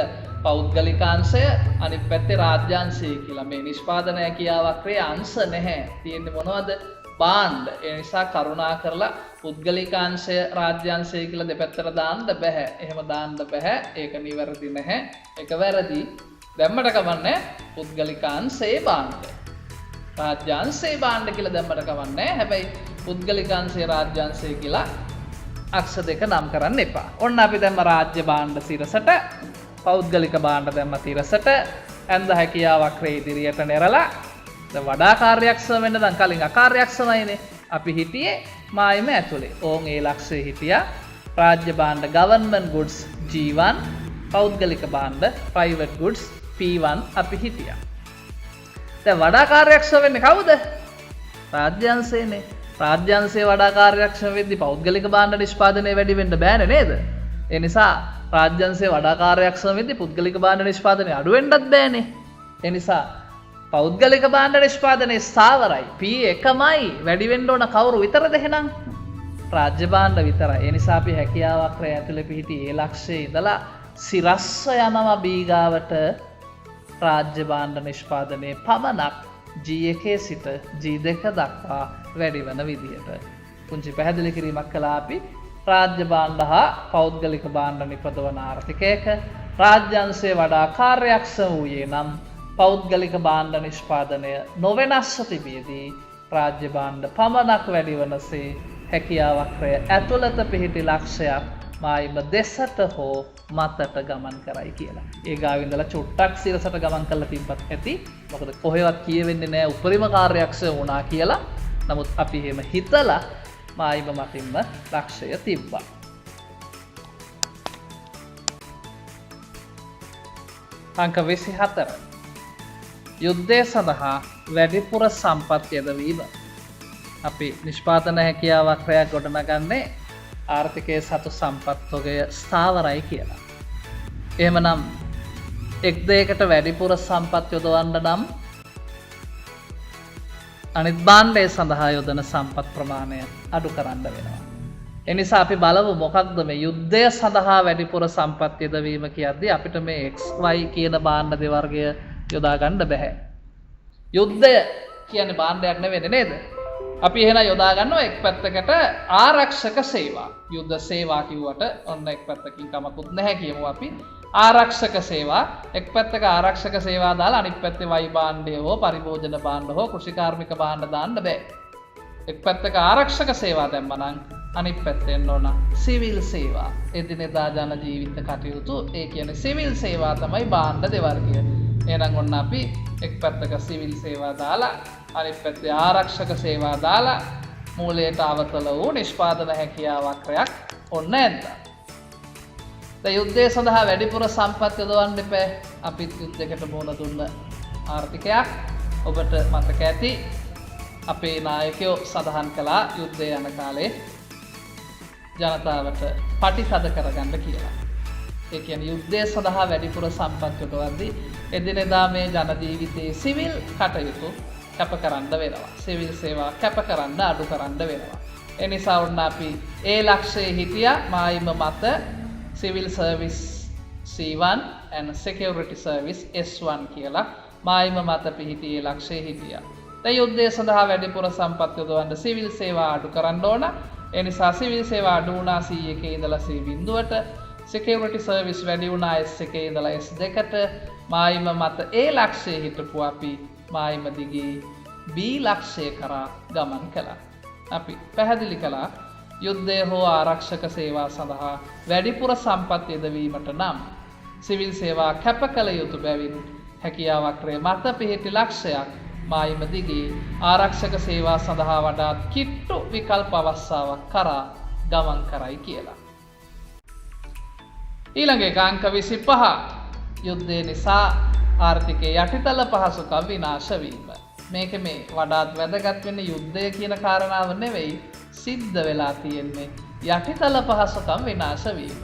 පෞද්ගලිකාංශය අනිත් පැත්තේ රාජ්‍යාංශය කියලා. මේ නිෂ්පාදන හැකියාව වක්‍රයේ අංශ නැහැ. තියෙන්නේ මොනවද? භාණ්ඩ. ඒ නිසා කරුණා කරලා පුද්ගලිකාංශය රාජ්‍යාංශය කියලා දෙපැත්තට දාන්න බෑ. එහෙම දාන්න බෑ. ඒක නිවැරදි නැහැ. ඒක වැරදි. දැම්මට කමන්නේ පුද්ගලිකාංශයේ භාණ්ඩ. රාජ්‍යාංශයේ භාණ්ඩ කියලා දැම්මට කමන්නේ. හැබැයි පුද්ගලිකාංශය රාජ්‍යාංශය කියලා අක්ෂ දෙක නම් කරන්න එපා. ඔන්න අපි දැම්ම රාජ්‍ය භාණ්ඩ සිරසට, පෞද්ගලික භාණ්ඩ දැම්ම තිරසට, ඇන්ද හැකියාව වක්‍රයේ ඉදිරියට නෙරලා වඩා කාර්යක්ෂම වෙන්න නම් කලින් අකාර්යක්ෂමයිනේ. අපි හිටියේ මායිම ඇතුලේ. ඕන් ඒ ලක්ෂ්‍යය හිටියා රාජ්‍ය භාණ්ඩ government goods G1, පෞද්ගලික භාණ්ඩ private goods P1 අපි හිටියා. දැන් වඩා කාර්යක්ෂම වෙන්නේ කවුද? රාජ්‍යාංශයනේ. රාජ්‍යාංශයේ වඩා කාර්යක්ෂම වෙද්දී පෞද්ගලික භාණ්ඩ නිෂ්පාදනය වැඩි වෙන්න බෑනේ නේද? ඒ නිසා රාජ්‍යාංශයේ වඩා කාර්යක්ෂම වෙද්දී පුද්ගලික භාණ්ඩ නිෂ්පාදනය අඩු වෙන්නත් බෑනේ. ඒ නිසා පෞද්ගලික භාණ්ඩ නිෂ්පාදනයේ ස්ථාවරයි. P එකමයි. වැඩි වෙන්න ඕන කවුරු විතරද එහෙනම්? රාජ්‍ය භාණ්ඩ විතරයි. ඒ නිසා අපි හැකියාව වක්‍රය ඇතුලේ පිහිටි ඒ ලක්ෂ්‍යයේ ඉඳලා සිරස්ව යනවා B ගාවට රාජ්‍ය භාණ්ඩ නිෂ්පාදනයේ පමණක් G1 සිට G2 දක්වා වැඩි වන විදිහට. පුංචි පැහැදිලි කිරීමක් කළා අපි රාජ්‍ය භාණ්ඩ හා පෞද්ගලික භාණ්ඩ නිපදවන ආර්ථිකයක රාජ්‍යංශයේ වඩා කාර්යක්ෂම වූයේ නම් පෞද්ගලික භාණ්ඩ නිෂ්පාදනය නොවෙනස්ව තිබියදී රාජ්‍ය භාණ්ඩ පමණක් වැඩි වනසේ හැකියාව වක්‍රය ඇතුළත පිහිටි ලක්ෂයක් මායිම දෙසට හෝ මතට ගමන් කරයි කියලා. ඒ ගාව ඉඳලා චුට්ටක් සිරසට ගමන් කරලා තිබ්බත් ඇති. මොකද කොහෙවත් කියවෙන්නේ නැහැ උපරිම කාර්යක්ෂම වුණා කියලා. නමුත් අපි එහෙම හිතලා මායිම මතින්ම ලක්ෂය තිබ්බා. අංක 24. යුද්ධය සඳහා වැඩිපුර සම්පත් යෙදවීම. අපි නිෂ්පාදන හැකියාව වක්‍රයක් ගොඩනගන්නේ ආර්ථිකයේ සතු සම්පත් තොගය ස්ථාවරයි කියලා. එහෙමනම් එක් දෙයකට වැඩිපුර සම්පත් යොදවන්න නම් අනිත් භාණ්ඩය සඳහා යොදන සම්පත් ප්‍රමාණය අඩු කරන්න වෙනවා. ඒ නිසා අපි බලමු මොකක්ද මේ යුද්ධය සඳහා වැඩිපුර සම්පත් යෙදවීම කියද්දී අපිට මේ XY කියන භාණ්ඩ දෙවර්ගය යොදා ගන්න බෑ. යුද්ධය කියන්නේ භාණ්ඩයක් නෙවෙයි නේද? අපි එහෙනම් යොදා ගන්නවා එක් පැත්තකට ආරක්ෂක සේවා. යුද්ධ සේවා කිව්වට ඔන්න එක් පැත්තකින් කමකුත් නැහැ කියමු අපි. ආරක්ෂක සේවා එක් පැත්තක ආරක්ෂක සේවා දාලා අනිත් පැත්තේ වයි භාණ්ඩය හෝ පරිභෝජන භාණ්ඩ හෝ කෘෂිකාර්මික භාණ්ඩ දාන්න බෑ. එක් පැත්තක ආරක්ෂක සේවා දැම්මනම් අනිත් පැත්තෙන් ඕන සිවිල් සේවා. එදිනෙදා ජන ජීවිත කටයුතු ඒ කියන්නේ සිවිල් සේවා තමයි භාණ්ඩ දෙවර්ගය. එහෙනම් ඔන්න අපි එක් පැත්තක සිවිල් සේවා දාලා අනිත් පැත්තේ ආරක්ෂක සේවා දාලා මූලයට අවතල වූ නිෂ්පාදන හැකියාවක්‍රයක් ඔන්න ඇත්තා. යුද්ධය සඳහා වැඩිපුර සම්පත් යොදවන්න එපා. අපිත් යුද්ධයකට මුහුණ දුන්න ආර්ථිකයක්. ඔබට මතක ඇති අපේ නායකයෝ සඳහන් කළා යුද්ධය යන කාලේ ජනතාවට පටිසද කරගන්න කියලා. ඒ කියන්නේ යුද්ධය සඳහා වැඩිපුර සම්පත් යොදවද්දී එදිනෙදා මේ ජන ජීවිතයේ සිවිල් කටයුතු කැප කරන්න වෙනවා. සිවිල් සේවා කැප කරන්න අඩු කරන්න වෙනවා. ඒ නිසා වුණ අපි ඒ ලක්ෂයේ හිටියා මායිම මත Civil Service C1 and Security Service S1 කියලා මායිම මත පිහිටියේ ලක්ෂයේ හිටියා. දැන් යුද්ධය සඳහා වැඩිපුර සම්පත් යොදවන්න සිවිල් සේවා අඩු කරන්න ඕන. ඒ නිසා සිවිල් සේවා අඩු වුණා C1 ඉඳලා C0ට. Security Service වැඩි වුණා S1 ඉඳලා S2ට. මායිම මත ඒ ලක්ෂයේ හිටපු අපි මායිම දිගේ B ලක්ෂය කරා ගමන් කළා. අපි පැහැදිලි කළා යුද්ධය හෝ ආරක්ෂක සේවා සඳහා වැඩිපුර සම්පත් යෙදවීමට නම් සිවිල් සේවා කැප කළ යුතු බැවින් හැකියාවක්‍රය මත පිහිටි ලක්ෂයක් මායිම දිගේ ආරක්ෂක සේවා සඳහා වඩාත් කිට්ටු විකල්ප අවස්ථාවක් කරා ගමන් කරයි කියලා. ඊළඟ එක අංක 25 යුද්ධය නිසා ආර්ථිකයේ යටිතල පහසුකම් විනාශ වීම. මේක මේ වඩාත් වැදගත් වෙන්නේ යුද්ධය කියන කාරණාව නෙවෙයි සිද්ධ වෙලා තියෙන්නේ යටිතල පහසුකම් විනාශ වීම.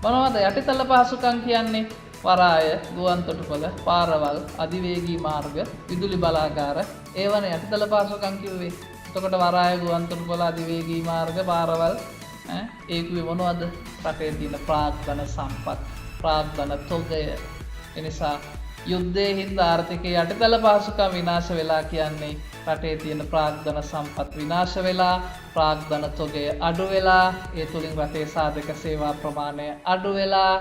මොනවද යටිතල පහසුකම් කියන්නේ? වරාය, ගුවන් තොටුපළ, පාරවල්, අධිවේගී මාර්ග, විදුලි බලාගාර ඒවන යටිතල පහසුකම් කිව්වේ. එතකොට වරාය, ගුවන් තොටුපළ, අධිවේගී මාර්ග, පාරවල් ඒ කිව්වේ මොනවද? රටේ තියෙන ප්‍රාග්ධන සම්පත්, ප්‍රාග්ධන තොගය. එනිසා යුද්ධයේ හින්දා ආර්ථිකයේ යටිතල පහසුකම් විනාශ වෙලා කියන්නේ රටේ තියෙන ප්‍රාග්ධන සම්පත් විනාශ වෙලා, ප්‍රාග්ධන තොගය අඩු වෙලා, ඒ තුලින් රටේ සාධක සේවා ප්‍රමාණය අඩු වෙලා,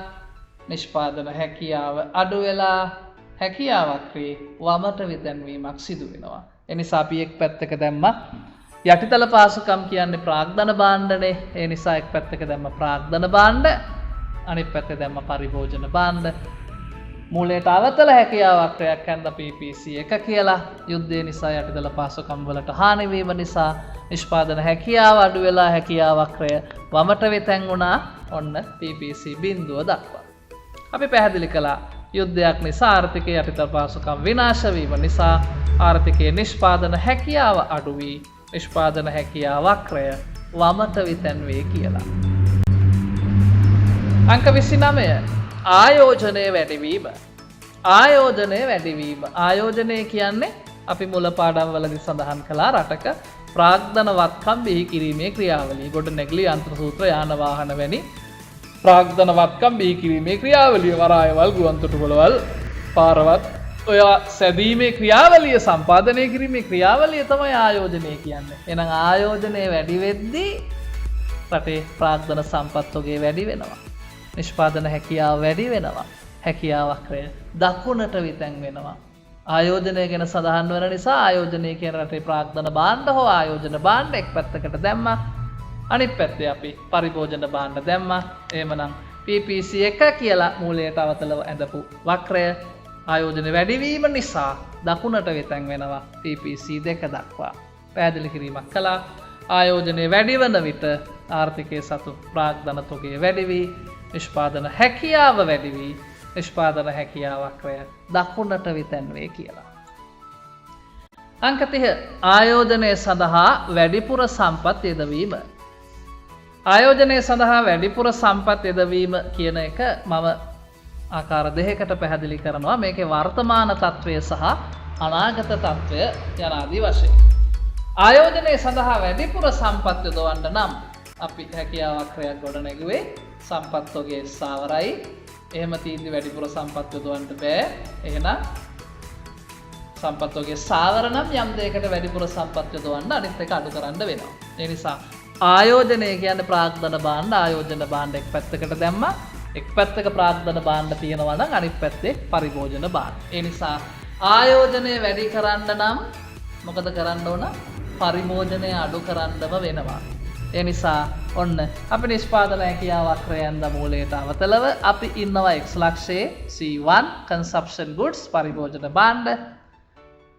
නිෂ්පාදන හැකියාව අඩු වෙලා, හැකියාවක්‍රේ වමට විතැන්වීමක් සිදු වෙනවා. එනිසා අපි එක් පැත්තක දැම්ම යටිතල පහසුකම් කියන්නේ ප්‍රාග්ධන භාණ්ඩනේ. ඒ නිසා එක් පැත්තක දැම්ම ප්‍රාග්ධන භාණ්ඩ, අනිත් පැත්තේ දැම්ම පරිභෝජන භාණ්ඩ. මූලයට අවතල හැකියාවක්‍රයක් ඇන්ද PPC 1 කියලා. යුද්ධය නිසා යටිතල පහසුකම් වලට හානි වීම නිසා නිෂ්පාදන හැකියාව අඩු වෙලා හැකියාවක්‍රය වමට වෙතැන් වුණා. ඔන්න PPC බිඳුව දක්වා. අපි පැහැදිලි කළා යුද්ධයක් නිසා ආර්ථිකයේ යටිතල පහසුකම් විනාශ වීම නිසා ආර්ථිකයේ නිෂ්පාදන හැකියාව අඩු වී නිෂ්පාදන හැකියාවක්‍රය වමට විතැන් වේ කියලා. අංක 29 ආයෝජනය වැඩිවීම. ආයෝජනය වැඩිවීම. ආයෝජනය කියන්නේ අපි මුල පාඩම් වලදී සඳහන් කළා රටක ප්‍රාග්ධන වත්කම් බිහි කිරීමේ ක්‍රියාවලිය. ගොඩනැගිලි යන්ත්‍ර සූත්‍ර යාන වාහන වැනි ප්‍රාග්ධන වත්කම් බිහි කිරීමේ ක්‍රියාවලිය. වරායවල්, ගුවන් තොටුපළවල්, පාරවත් ඔය සැදීමේ ක්‍රියාවලිය, සම්පාදනය කිරීමේ ක්‍රියාවලිය තමයි ආයෝජනය කියන්නේ. එහෙනම් ආයෝජනය වැඩි වෙද්දී රටේ ප්‍රාග්ධන සම්පත් ඔගේ වැඩි වෙනවා. නිෂ්පාදන හැකියාව වැඩි වෙනවා. හැකියාවක්‍රය දකුණට විතැන් වෙනවා. ආයෝජනය ගැන සඳහන් වන නිසා ආයෝජනය කියන රටේ ප්‍රාග්ධන භාණ්ඩ හෝ ආයෝජන භාණ්ඩ එක් පැත්තකට දැම්මා. අනිත් පැත්තේ අපි පරිභෝජන භාණ්ඩ දැම්මා. එහෙමනම් PPC 1 කියලා මූලයට අවතලව ඇඳපු වක්‍රය ආයෝජන වැඩිවීම නිසා දකුණට වෙතැන් වෙනවා PPC 2 දක්වා. පැහැදිලි කිරීමක් කළා. ආයෝජනය වැඩි වන විට ආර්ථිකයේ සතු ප්‍රාග්ධන තොගය වැඩි වී නිෂ්පාදන හැකියාව වැඩි වී නිෂ්පාදන හැකියාවක්‍රය දකුණට විතැන් වේ කියලා. අංක 30 ආයෝජනය සඳහා වැඩිපුර සම්පත් යෙදවීම. ආයෝජනය සඳහා වැඩිපුර සම්පත් යෙදවීම කියන එක මම ආකාර දෙකකට පැහැදිලි කරනවා. මේකේ වර්තමාන තත්ත්වය සහ අනාගත තත්ත්වය යන ආදී වශයෙන්. ආයෝජනය සඳහා වැඩිපුර සම්පත් යොදවන්න නම් අපි හැකියාවක්‍රයක් ගොඩනැගුවේ සම්පත් තොගේ ස්ථාවරයි. එහෙම තීන්දුව වැඩිපුර සම්පත් යොදවන්න බෑ. එහෙනම් සම්පත් වගේ සාවර නම් යම් දෙයකට වැඩිපුර සම්පත් යොදවන්න අනිත් එක අඩු කරන්න වෙනවා. ඒ නිසා ආයෝජනය කියන්නේ ප්‍රාග්ධන භාණ්ඩ ආයෝජන භාණ්ඩ එක් පැත්තකට දැම්මා. එක් පැත්තක ප්‍රාග්ධන භාණ්ඩ තියෙනවා නම් අනිත් පැත්තේ පරිභෝජන භාණ්ඩ. ඒ නිසා ආයෝජනය වැඩි කරන්න නම් මොකද කරන්න ඕන? පරිභෝජනය අඩු කරන්නම වෙනවා. ඒ නිසා ඔන්න අපි නිෂ්පාදන හැකියාව වක්‍රයන්ද මූලයට අවතලව අපි ඉන්නවා x ලක්ෂයේ C1 consumption goods පරිභෝජන භාණ්ඩ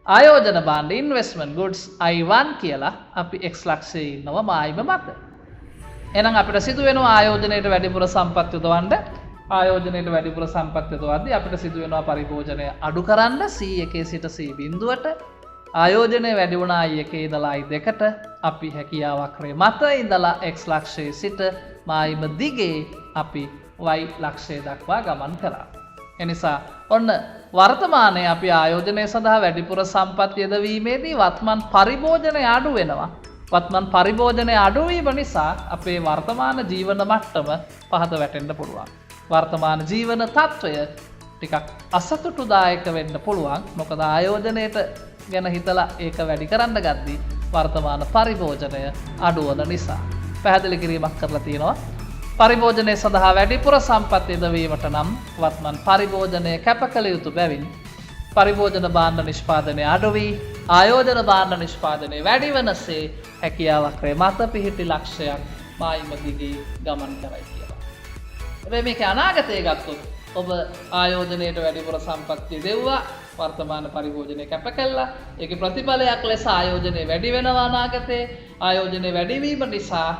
ආයෝජන භාණ්ඩ investment goods I1 කියලා අපි x ලක්ෂයේ ඉන්නවා මායිම මත. එහෙනම් අපිට සිදු වෙනවා ආයෝජනයේට වැඩිපුර සම්පත් යොදවන්න. ආයෝජනයේට වැඩිපුර සම්පත් යොදවද්දී අපිට සිදු වෙනවා පරිභෝජනය අඩු කරන්න C1 සිට C බිඳුවට. ආයෝජනය වැඩි වුණා I1 ඉඳලා I2ට. අපි හැකියාව වක්‍රය මත ඉඳලා x ලක්ෂයේ සිට මායිම දිගේ අපි y ලක්ෂය දක්වා ගමන් කරා. එනිසා ඔන්න වර්තමානයේ අපි ආයෝජනය සඳහා වැඩිපුර සම්පත් යෙදවීමේදී වත්මන් පරිභෝජනය අඩු වෙනවා. වත්මන් පරිභෝජනය අඩු වීම නිසා අපේ වර්තමාන ජීවන මට්ටම පහත වැටෙන්න පුළුවන්. වර්තමාන ජීවන තත්ත්වය ටිකක් අසතුටුදායක වෙන්න පුළුවන්. මොකද ආයෝජනයට ගැන හිතලා ඒක වැඩි කරන්න ගද්දී වර්තමාන පරිභෝජනය අඩු වන නිසා. පැහැදිලි කිරීමක් කරලා තියෙනවා. පරිභෝජනය සඳහා වැඩිපුර සම්පත් යෙදවීමට නම් වත්මන් පරිභෝජනය කැප කළ යුතු බැවින් පරිභෝජන භාණ්ඩ නිෂ්පාදනය අඩු වී ආයෝජන භාණ්ඩ නිෂ්පාදනය වැඩි වනසේ හැකියාව වක්‍රය මත පිහිටි ලක්ෂයක් මායිම දිගේ ගමන් කරයි කියලා. හැබැයි මේක අනාගතය ගත්තොත් ඔබ ආයෝජනයට වැඩිපුර සම්පත් යෙදෙව්වා වර්තමාන පරිභෝජනය කැප කළා. ඒකේ ප්‍රතිඵලයක් ලෙස ආයෝජනය වැඩි වෙනවා අනාගතේ. ආයෝජනය වැඩිවීම නිසා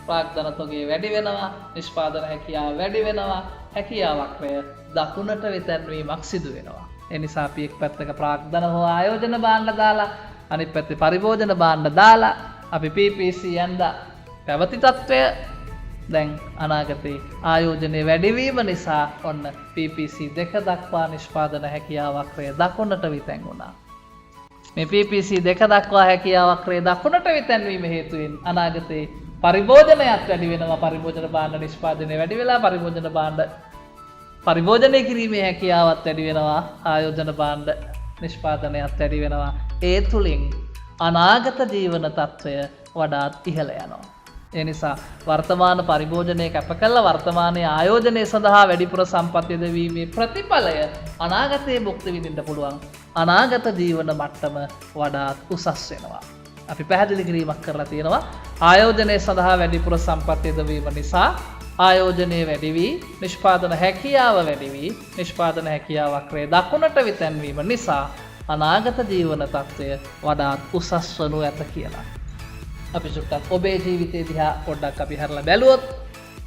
ප්‍රාග්ධන තොගේ වැඩි වෙනවා, නිෂ්පාදන හැකියාව වැඩි වෙනවා, හැකියාව වක්‍රය දකුණට වෙතැන්වීමක් සිදු වෙනවා. ඒ නිසා අපි එක් පැත්තක ප්‍රාග්ධන හෝ ආයෝජන භාණ්ඩ දාලා අනිත් පැත්තේ පරිභෝජන භාණ්ඩ දාලා අපි PPC යන්දා පැවති තත්ත්වය දැන් අනාගතේ ආයෝජනය වැඩිවීම නිසා ඔන්න PPC දෙක දක්වා නිෂ්පාදන හැකියාව වක්‍රය දකුණට විතැන් වුණා. මේ PPC දෙක දක්වා හැකියාව වක්‍රය දකුණට විතැන්වීම හේතුවෙන් අනාගතේ පරිභෝජනයත් වැඩි වෙනවා. පරිභෝජන භාණ්ඩ නිෂ්පාදනය වැඩි වෙලා පරිභෝජන භාණ්ඩ පරිභෝජනය කිරීමේ හැකියාවත් වැඩි වෙනවා. ආයෝජන භාණ්ඩ නිෂ්පාදනයත් වැඩි වෙනවා. ඒ තුලින් අනාගත ජීවන තත්ත්වය වඩාත් ඉහළ යනවා. ඒ නිසා වර්තමාන පරිභෝජනය කැප කළ වර්තමානයේ ආයෝජනය සඳහා වැඩිපුර සම්පත් යෙදවීමේ ප්‍රතිඵලය අනාගතයේ භුක්ති විඳින්න පුළුවන්. අනාගත ජීවන මට්ටම වඩාත් උසස් වෙනවා. අපි පැහැදිලි කිරීමක් කරලා තියෙනවා. ආයෝජනය සඳහා වැඩිපුර සම්පත් යෙදවීම නිසා ආයෝජනය වැඩි වී නිෂ්පාදන හැකියාව වැඩි වී නිෂ්පාදන හැකියාව වක්‍රය දකුණට විතැන්වීම නිසා අනාගත ජීවන තත්ත්වය වඩාත් උසස් වනු ඇත කියලා. අපි සුට්ටක් ඔබේ ජීවිතය දිහා පොඩ්ඩක් අපි හැරලා බැලුවොත්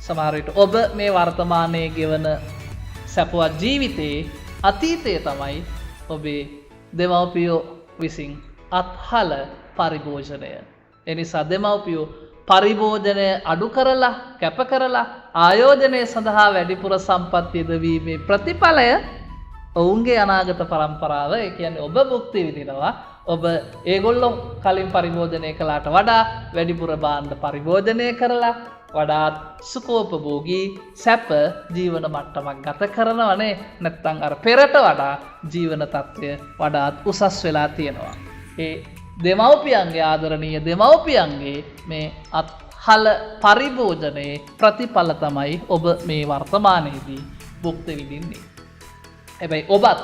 සමහර විට ඔබ මේ වර්තමානයේ ගෙවන සැපවත් ජීවිතයේ අතීතය තමයි ඔබේ දෙමව්පියෝ විසින් අත්හල පරිභෝජනය. එනිසා දෙමව්පියෝ පරිභෝජනය අඩු කරලා කැප කරලා ආයෝජනය සඳහා වැඩිපුර සම්පත් යෙදවීමේ ප්‍රතිඵලය ඔවුන්ගේ අනාගත පරම්පරාව ඒ කියන්නේ ඔබ භුක්ති විඳිනවා. ඔබ ඒගොල්ලෝ කලින් පරිභෝජනය කළාට වඩා වැඩිපුර භාණ්ඩ පරිභෝජනය කරලා වඩාත් සුඛෝපභෝගී සැප ජීවන මට්ටමක් ගත කරනවනේ. නැත්තම් අර පෙරට වඩා ජීවන තත්ත්වය වඩාත් උසස් වෙලා තියෙනවා. ඒ දෙමව්පියන්ගේ ආදරණීය දෙමව්පියන්ගේ මේ අත්හල පරිභෝජනයේ ප්‍රතිඵල තමයි ඔබ මේ වර්තමානයේදී භුක්ති විඳින්නේ. හැබැයි ඔබත්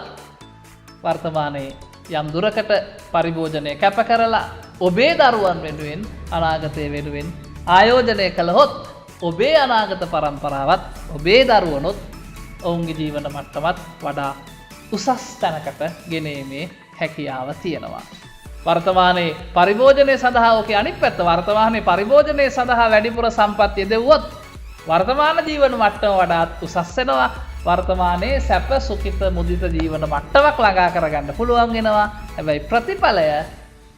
වර්තමානයේ යම් දුරකට පරිභෝජනය කැප කරලා ඔබේ දරුවන් වෙනුවෙන් අනාගතය වෙනුවෙන් ආයෝජනය කළහොත් ඔබේ අනාගත පරම්පරාවත් ඔබේ දරුවනොත් ඔවුන්ගේ ජීවන මට්ටමත් වඩා උසස් තැනකට ගෙනීමේ හැකියාව තියෙනවා. වර්තමානයේ පරිභෝජනය සඳහා ඔකේ අනිත් පැත්ත වර්තමානයේ පරිභෝජනය සඳහා වැඩිපුර සම්පත් යෙදුවොත් වර්තමාන ජීවන මට්ටම වඩාත් උසස් වෙනවා. වර්තමානයේ සැප සුඛිත මුදිත ජීවන මට්ටමක් ළඟා කරගන්න පුළුවන් වෙනවා. හැබැයි ප්‍රතිඵලය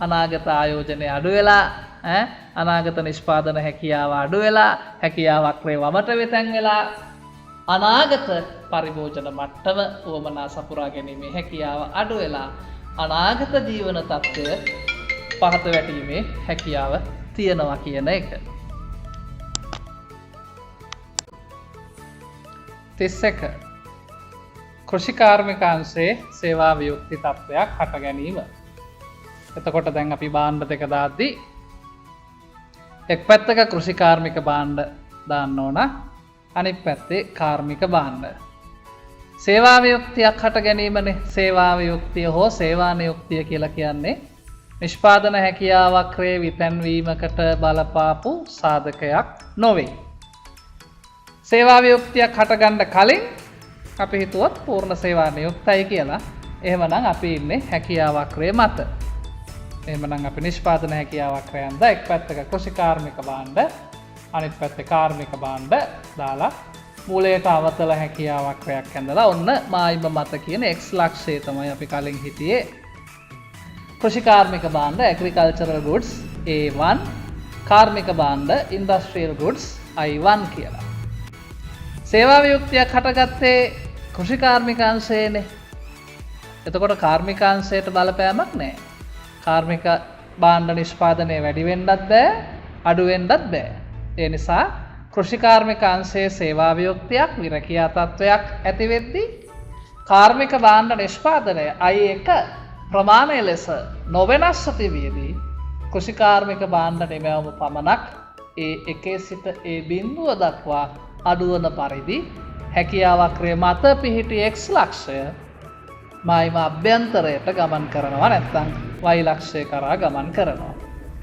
අනාගත ආයෝජනය අඩු වෙලා අනාගත නිෂ්පාදන හැකියාව අඩු වෙලා හැකියාව වක්‍රේ වමට වෙතැන් වෙලා අනාගත පරිභෝජන මට්ටම උවමනා සපුරා ගැනීමේ හැකියාව අඩු වෙලා අනාගත ජීවන තත්ත්වය පහත වැටීමේ හැකියාව තියෙනවා කියන එක. 31 කෘෂිකාර්මිකාංශයේ සේවා වියුක්ති තත්ත්වයක් හට ගැනීම. එතකොට දැන් අපි භාණ්ඩ දෙක දාද්දී එක් පැත්තක කෘෂිකාර්මික භාණ්ඩ දාන්න ඕන, අනිත් පැත්තේ කාර්මික භාණ්ඩ. සේවා වියුක්තියක් හට ගැනීමනේ. සේවා වියුක්තිය හෝ සේවා නියුක්තිය කියලා කියන්නේ නිෂ්පාදන හැකියාවක්‍රේ විතැන්වීමකට බලපාපු සාධකයක් නොවේ. සේවා වියුක්තියක් හටගන්න කලින් අපි හිතුවත් පූර්ණ සේවා නියුක්තයි කියලා. එහෙමනම් අපි ඉන්නේ හැකියාවක්‍රේ මත. එහෙමනම් අපි නිෂ්පාදන හැකියාවක්‍රයන්ද එක් පැත්තක කෘෂිකාර්මික භාණ්ඩ, අනිත් පැත්තේ කාර්මික භාණ්ඩ දාලා මූලයට අවතල හැකියාවක්‍රයක් ඇඳලා ඔන්න මායිම මත කියන X ලක්ෂය තමයි අපි කලින් හිටියේ. කෘෂිකාර්මික භාණ්ඩ agricultural goods A1, කාර්මික භාණ්ඩ industrial goods I1 කියලා. සේවා වියුක්තියක් හටගත්තේ කෘෂිකාර්මිකාංශයේනේ. එතකොට කාර්මිකාංශයට බලපෑමක් නැහැ. කාර්මික භාණ්ඩ නිෂ්පාදනය වැඩි වෙන්නත් බෑ, අඩු වෙන්නත් බෑ. ඒ නිසා කෘෂිකාර්මිකාංශයේ සේවා වියුක්තියක් විරකියා තත්වයක් ඇති වෙද්දී කාර්මික භාණ්ඩ නිෂ්පාදනය I1 ප්‍රමාණය ලෙස නොවෙනස්ව තිබියදී කෘෂිකාර්මික භාණ්ඩ නිමැවුම පමණක් ඒ එකේ සිට ඒ බිඳුව දක්වා අඩුවන පරිදි හැකියාවක්‍රය මත පිහිටි X ලක්ෂය මායිම අභ්‍යන්තරයට ගමන් කරනවා, නැත්නම් Y ලක්ෂය කරා ගමන් කරනවා.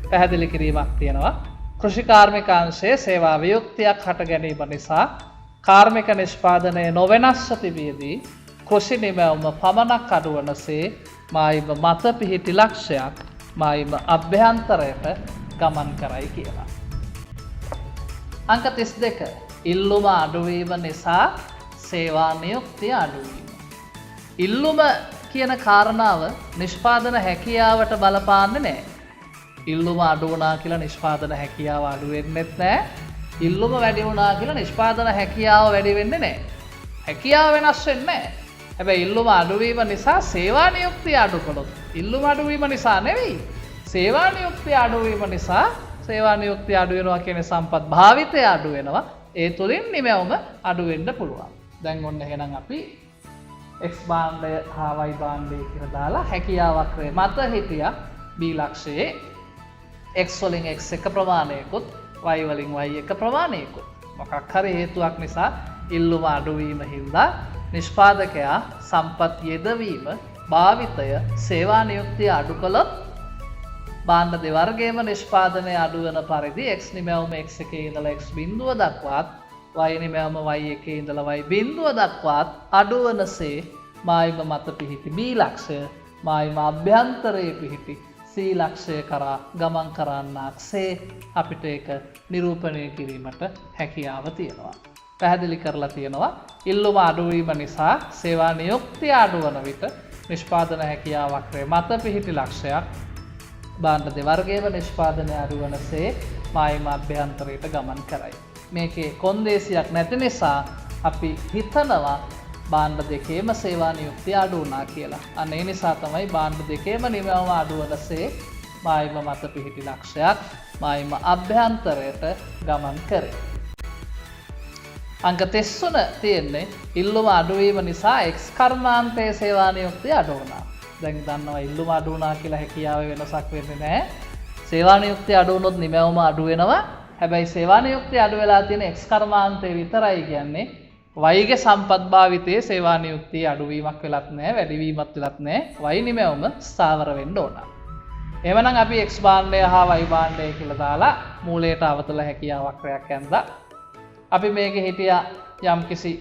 පැහැදිලි කිරීමක් තියෙනවා. කෘෂිකාර්මිකාංශයේ සේවා වියුක්තියක් හට ගැනීම නිසා කාර්මික නිෂ්පාදනය නොවෙනස්ව තිබියදී කෘෂි නිමැවුම පමණක් අඩුවනසේ මායිම මත පිහිටි ලක්ෂයක් මායිම අභ්‍යන්තරයට ගමන් කරයි කියලා. අංක 32 ඉල්ලුම අඩුවීම නිසා සේවා නියුක්තිය අඩුවීම. ඉල්ලුම කියන කාරණාව නිෂ්පාදන හැකියාවට බලපාන්නේ නැහැ. ඉල්ලුම අඩු වුණා කියලා නිෂ්පාදන හැකියාව අඩු වෙන්නෙත් නැහැ. ඉල්ලුම වැඩි වුණා කියලා නිෂ්පාදන හැකියාව වැඩි වෙන්නේ නැහැ. හැකියාව වෙනස් වෙන්නේ නැහැ. හැබැයි ඉල්ලුම අඩුවීම නිසා සේවා නියුක්තිය අඩු කළොත් ඉල්ලුම අඩුවීම නිසා නෙවෙයි. සේවා නියුක්තිය අඩුවීම නිසා සේවා නියුක්තිය අඩු වෙනවා කියන්නේ සම්පත් භාවිතය අඩු වෙනවා. ඒ තුලින් නිමැවුම අඩු වෙන්න පුළුවන්. දැන් ඔන්න එහෙනම් අපි X භාණ්ඩය හා Y භාණ්ඩය කියලා දාලා හැකියාවක්‍රේ මත හිටියා B ලක්ෂයේ X වලින් X එක ප්‍රමාණයකුත් Y වලින් Y එක ප්‍රමාණයකුත්. මොකක් හරි හේතුවක් නිසා ඉල්ලුම අඩුවීම හින්දා නිෂ්පාදකයා සම්පත් යෙදවීම භාවිතය සේවා නියුක්තිය අඩු කළොත් භාණ්ඩ දෙවර්ගයේම නිෂ්පාදනය අඩු වෙන පරිදි X නිමැවුම X එකේ ඉඳලා X බිඳුව දක්වාත් Y නිමැවුම Y එකේ ඉඳලා Y බිඳුව දක්වාත් අඩු වනසේ මායිම මත පිහිටි B ලක්ෂය මායිම අභ්‍යන්තරයේ පිහිටි C ලක්ෂය කරා ගමන් කරන්නාක්සේ අපිට ඒක නිරූපණය කිරීමට හැකියාව තියෙනවා. පැහැදිලි කරලා තියෙනවා ඉල්ලුම අඩුවීම නිසා සේවා නියුක්තිය අඩු වන විට නිෂ්පාදන හැකියාවක්‍රේ මත පිහිටි ලක්ෂයක් භාණ්ඩ දෙවර්ගයේම නිෂ්පාදනය අඩු වනසේ මායිම අභ්‍යන්තරයට ගමන් කරයි. මේකේ කොන්දේසියක් නැති නිසා අපි හිතනවා භාණ්ඩ දෙකේම සේවා නියුක්තිය අඩු වුණා කියලා. අන්න ඒ නිසා තමයි භාණ්ඩ දෙකේම නිමැවුම අඩු වනසේ මායිම මත පිහිටි ලක්ෂයක් මායිම අභ්‍යන්තරයට ගමන් කරේ. අංක 33 තියෙන්නේ ඉල්ලුම අඩුවීම නිසා X කර්මාන්තයේ සේවා නියුක්තිය අඩු වුණා. දැන් දන්නවා ඉල්ලුම අඩු වුණා කියලා හැකියාවේ වෙනසක් වෙන්නේ නැහැ. සේවා නියුක්තිය අඩු වුණොත් නිමැවුම අඩු වෙනවා. හැබැයි සේවා නියුක්තිය අඩු වෙලා තියෙන X කර්මාන්තයේ විතරයි කියන්නේ Y ගේ සම්පත් භාවිතයේ සේවා නියුක්තිය අඩුවීමක් වෙලත් නැහැ, වැඩිවීමක් වෙලත් නැහැ. Y නිමැවුම ස්ථාවර වෙන්න ඕන. එහෙමනම් අපි X භාණ්ඩය හා Y භාණ්ඩය කියලා දාලා මූලයට අවතල හැකියාවක්‍රයක් ඇඳලා අපි මේකේ හිටියා යම්කිසි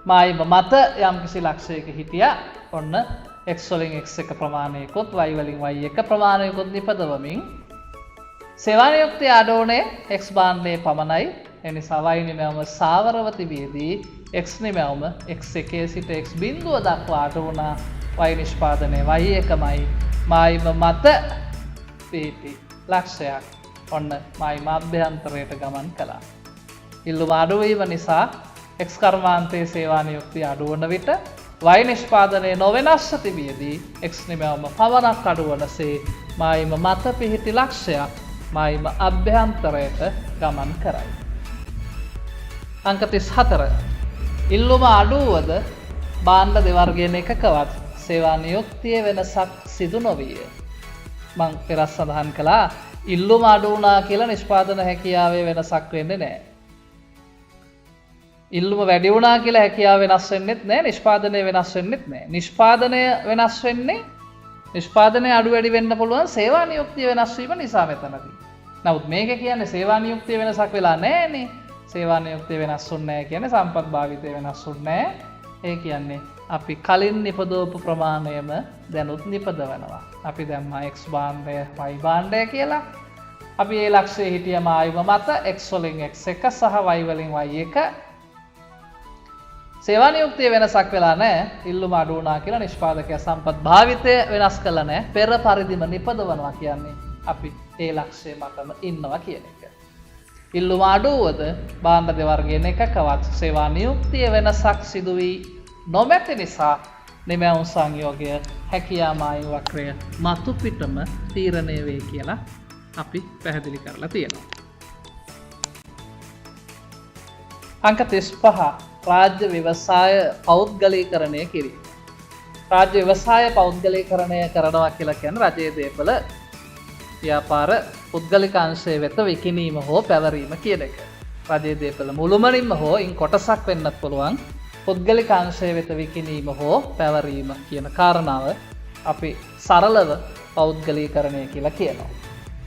මායිම මත යම්කිසි ලක්ෂයක හිටියා. ඔන්න X වලින් X එක ප්‍රමාණයකොත් Y වලින් Y එක ප්‍රමාණයකොත් නිපදවමින් සේවා නියුක්තිය අඩුවනේ X භාණ්ඩයේ පමණයි. ඒ නිසා Y නිමැවුම සාවරව තිබියදී X නිමැවුම X එකේ සිට X බිඳුව දක්වා අඩු වුණා. Y නිෂ්පාදනය Y එකමයි. මායිම මත පිහිටි ලක්ෂයක් ඔන්න මායිම අභ්‍යන්තරයට ගමන් කළා. ඉල්ලුම අඩුවීම නිසා X කර්මාන්තයේ සේවා නියුක්තිය අඩු වන විට Y නිෂ්පාදනය නොවෙනස්ව තිබියදී X නිමැවුම පමණක් අඩු වනසේ මායිම මත පිහිටි ලක්ෂයක් මායිම අභ්‍යන්තරයට ගමන් කරයි. අංක 34 ඉල්ලුම අඩුවද භාණ්ඩ දෙවර්ගයෙන් එකකවත් සේවා නියුක්තිය වෙනසක් සිදු නොවිය. මං පෙර සඳහන් කළා ඉල්ලුම අඩු වුණා කියලා නිෂ්පාදන හැකියාවේ වෙනසක් වෙන්නේ නැහැ. ඉල්ලුම වැඩි වුණා කියලා හැකියාව වෙනස් වෙන්නෙත් නැහැ, නිෂ්පාදනය වෙනස් වෙන්නෙත් නැහැ. නිෂ්පාදනය වෙනස් වෙන්නේ නිෂ්පාදනය අඩු වැඩි වෙන්න පුළුවන් සේවා නියුක්තිය වෙනස් වීම නිසා මෙතනදී. නමුත් මේක කියන්නේ සේවා නියුක්තිය වෙනසක් වෙලා නැහැනේ. සේවා නියුක්තිය වෙනස් වුන්නේ නැහැ කියන්නේ සම්පත් භාවිතය වෙනස් වුන්නේ නැහැ. ඒ කියන්නේ අපි කලින් නිපදවපු ප්‍රමාණයම දැනුත් නිපදවනවා. අපි දැම්මා x භාණ්ඩය y භාණ්ඩය කියලා. අපි ඒ ලක්ෂයේ හිටියම ආයුම මත x වලින් x1 සහ y වලින් y1. සේවා නියුක්තිය වෙනසක් වෙලා නැහැ. ඉල්ලුම අඩු වුණා කියලා නිෂ්පාදකයා සම්පත් භාවිතය වෙනස් කළා නැහැ. පෙර පරිදිම නිපදවනවා කියන්නේ අපි ඒ ලක්ෂයේ මතම ඉන්නවා කියන එක. ඉල්ලුම අඩුවද භාණ්ඩ දෙවර්ගයෙන් එකකවත් සේවා නියුක්තිය වෙනසක් සිදු වී නොමැති නිසා නිමැවුම් සංයෝගය හැකියා මායිම් වක්‍රය මතු පිටම තීරණය වේ කියලා අපි පැහැදිලි කරලා තියෙනවා. අංක 35 රාජ්‍ය ව්‍යවසාය පෞද්ගලීකරණය කිරීම. රාජ්‍ය ව්‍යවසාය පෞද්ගලීකරණය කරනවා කියලා කියන්නේ රජයේ දේපළ ව්‍යාපාර පුද්ගලික අංශය වෙත විකිණීම හෝ පැවරීම කියන එක. රජයේ දේපළ මුළුමනින්ම හෝ ඉන් කොටසක් වෙන්නත් පුළුවන්. පුද්ගලික අංශය වෙත විකිණීම හෝ පැවරීම කියන කාරණාව අපි සරලව පෞද්ගලීකරණය කියලා කියනවා.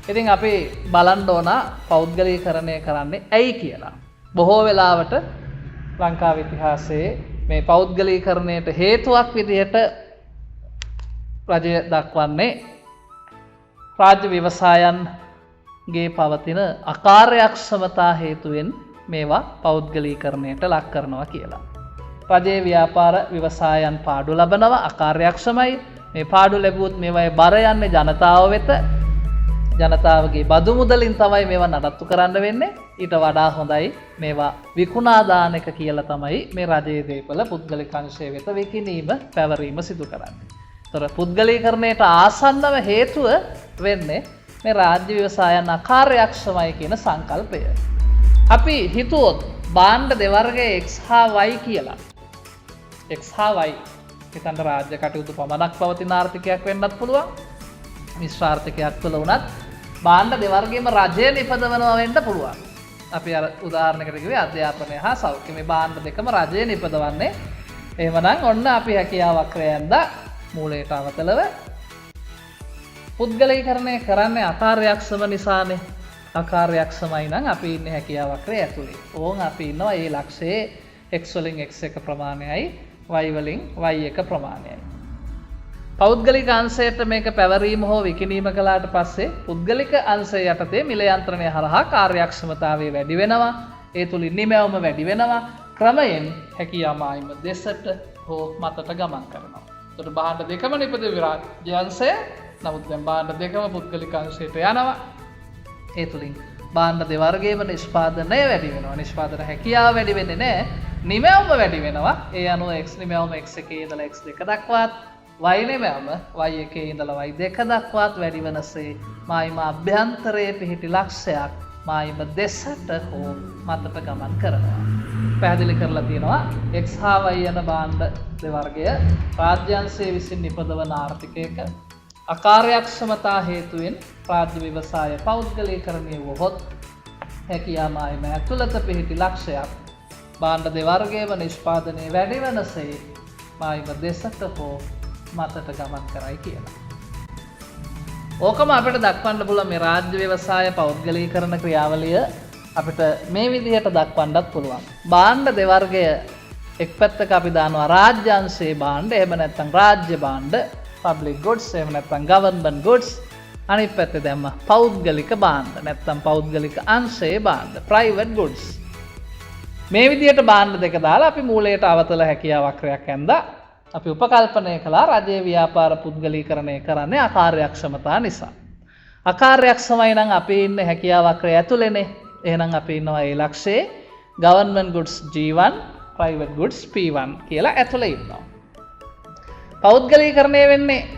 ඉතින් අපි බලන්න ඕන පෞද්ගලීකරණය කරන්නේ ඇයි කියලා. බොහෝ වෙලාවට ලංකාවේ ඉතිහාසයේ මේ පෞද්ගලීකරණයට හේතුවක් විදිහට රජය දක්වන්නේ රාජ්‍ය ව්‍යවසායන්ගේ පවතින අකාර්යක්ෂමතා හේතුවෙන් මේවා පෞද්ගලීකරණයට ලක් කරනවා කියලා. රජයේ ව්‍යාපාර ව්‍යවසායන් පාඩු ලබනවා අකාර්යක්ෂමයි. මේ පාඩු ලැබුවොත් මේවායේ බර යන්නේ ජනතාව වෙත. ජනතාවගේ බදු මුදලින් තමයි මේවා නඩත්තු කරන්න වෙන්නේ. ඊට වඩා හොඳයි මේවා විකුණා දාන එක කියලා තමයි මේ රජයේ දේපළ පුද්ගලික අංශය වෙත විකිණීම පැවරීම සිදු කරන්නේ. ඒතර පුද්ගලීකරණයට ආසන්නම හේතුව වෙන්නේ මේ රාජ්‍ය ව්‍යවසායන් අකාර්යක්ෂමයි කියන සංකල්පය. අපි හිතුවොත් භාණ්ඩ දෙවර්ගයේ x හා y කියලා. x හා y හිතන්න රාජ්‍ය කටයුතු පමණක් පවතින ආර්ථිකයක් වෙන්නත් පුළුවන්. මිශ්‍ර ආර්ථිකයක් තුළ වුණත් භාණ්ඩ දෙවර්ගයේම රජය නිපදවනවා වෙන්න පුළුවන්. අපි අර උදාහරණයකට කිව්වේ අධ්‍යාපනය හා සෞඛ්‍ය මේ භාණ්ඩ දෙකම රජය නිපදවන්නේ. එහෙමනම් ඔන්න අපි හැකියාවක් රැඳ මූලයට අවතලව පුද්ගලීකරණය කරන්නේ අකාර්යක්ෂම නිසානේ. අකාර්යක්ෂමයි නම් අපි ඉන්නේ හැකියාවක් ඇතුලේ. ඕන් අපි ඉන්නවා මේ ලක්ෂයේ x වලින් x1 ප්‍රමාණයයි y වලින් y1 ප්‍රමාණයයි. පෞද්ගලික අංශයට මේක පැවරීම හෝ විකිණීම කළාට පස්සේ පුද්ගලික අංශය යටතේ මිල යන්ත්‍රණය හරහා කාර්යක්ෂමතාවය වැඩි වෙනවා. ඒ තුලින් නිමැවුම වැඩි වෙනවා. ක්‍රමයෙන් හැකියා මායිම දෙසට හෝ මතට ගමන් කරනවා. ඒතර භාණ්ඩ දෙකම නිපදවි රාජ්‍ය අංශය. නමුත් දැන් භාණ්ඩ දෙකම පුද්ගලික අංශයට යනවා. ඒ තුලින් භාණ්ඩ දෙවර්ගයේම නිෂ්පාදනය වැඩි වෙනවා. නිෂ්පාදන හැකියාව වැඩි වෙන්නේ නැහැ. නිමැවුම වැඩි වෙනවා. ඒ අනුව x නිමැවුම x1 ඉඳලා x2 දක්වාත් y නිමැවුම y1 ඉඳලා y2 දක්වාත් වැඩි වෙනසේ මායිම අභ්‍යන්තරයේ පිහිටි ලක්ෂයක් මායිම දෙසට හෝ මතට ගමන් කරනවා. පැහැදිලි කරලා තියෙනවා x හා y යන භාණ්ඩ දෙවර්ගය රාජ්‍යාංශයේ විසින් නිපදවන ආර්ථිකයක අකාර්යක්ෂමතා හේතුවෙන් රාජ්‍ය ව්‍යවසාය පෞද්ගලීකරණය වුවහොත් හැකියා මායිම ඇතුළත පිහිටි ලක්ෂයක් භාණ්ඩ දෙවර්ගයේම නිෂ්පාදනය වැඩි වෙනසේ මායිම දෙසට හෝ මතට ගමන් කරයි කියලා. ඕකම අපිට දක්වන්න පුළුවන් මේ රාජ්‍ය ව්‍යවසාය පෞද්ගලීකරණ ක්‍රියාවලිය අපිට මේ විදිහට දක්වන්නත් පුළුවන්. භාණ්ඩ දෙවර්ගය එක් පැත්තක අපි දානවා රාජ්‍යාංශයේ භාණ්ඩ, එහෙම නැත්නම් රාජ්‍ය භාණ්ඩ, public goods, එහෙම නැත්නම් government goods. අනිත් පැත්තේ දැම්ම පෞද්ගලික භාණ්ඩ, නැත්නම් පෞද්ගලික අංශයේ භාණ්ඩ, private goods. මේ විදිහට භාණ්ඩ දෙක දාලා අපි මූලයට අවතල හැකියා වක්‍රයක් ඇඳලා අපි උපකල්පනය කළා රජයේ ව්‍යාපාර පුද්ගලීකරණය කරන්නේ අකාර්යක්ෂමතා නිසා. අකාර්යක්ෂමයි නම් අපි ඉන්නේ හැකියා වක්‍රය ඇතුළේනේ. එහෙනම් අපි ඉන්නවා ඒ ලක්ෂයේ government goods G1, private goods P1 කියලා ඇතුළේ ඉන්නවා. පෞද්ගලීකරණය වෙන්නේ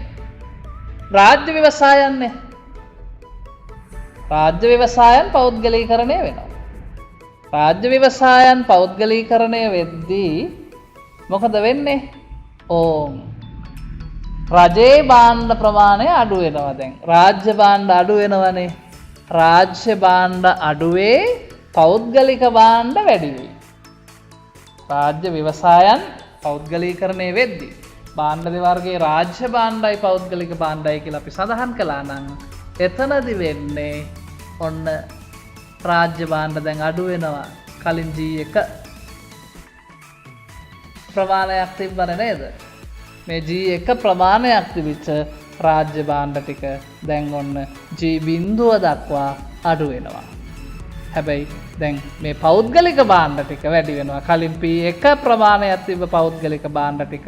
රාජ්‍ය ව්‍යවසායන්නේ. රාජ්‍ය ව්‍යවසායන් පෞද්ගලීකරණය වෙනවා. රාජ්‍ය ව්‍යවසායන් පෞද්ගලීකරණය වෙද්දී මොකද වෙන්නේ? ඕම් රජයේ භාණ්ඩ ප්‍රමාණය අඩු වෙනවා. දැන් රාජ්‍ය භාණ්ඩ අඩු වෙනවනේ. රාජ්‍ය භාණ්ඩ අඩුවේ පෞද්ගලික භාණ්ඩ වැඩි වෙයි. රාජ්‍ය ව්‍යවසායන් පෞද්ගලීකරණය වෙද්දී භාණ්ඩ දෙවර්ගයේ රාජ්‍ය භාණ්ඩයි පෞද්ගලික භාණ්ඩයි කියලා අපි සඳහන් කළා නම් එතනදි වෙන්නේ ඔන්න රාජ්‍ය භාණ්ඩ දැන් අඩු වෙනවා. කලින් G1 ප්‍රමාණයක් තිබ්බනේ නේද? මේ G1 ප්‍රමාණයක් තිබිච්ච රාජ්‍ය භාණ්ඩ ටික දැන් ඔන්න G0 දක්වා අඩු වෙනවා. හැබැයි දැන් මේ පෞද්ගලික භාණ්ඩ ටික වැඩි වෙනවා. කලින් P1 ප්‍රමාණයක් තිබ්බ පෞද්ගලික භාණ්ඩ ටික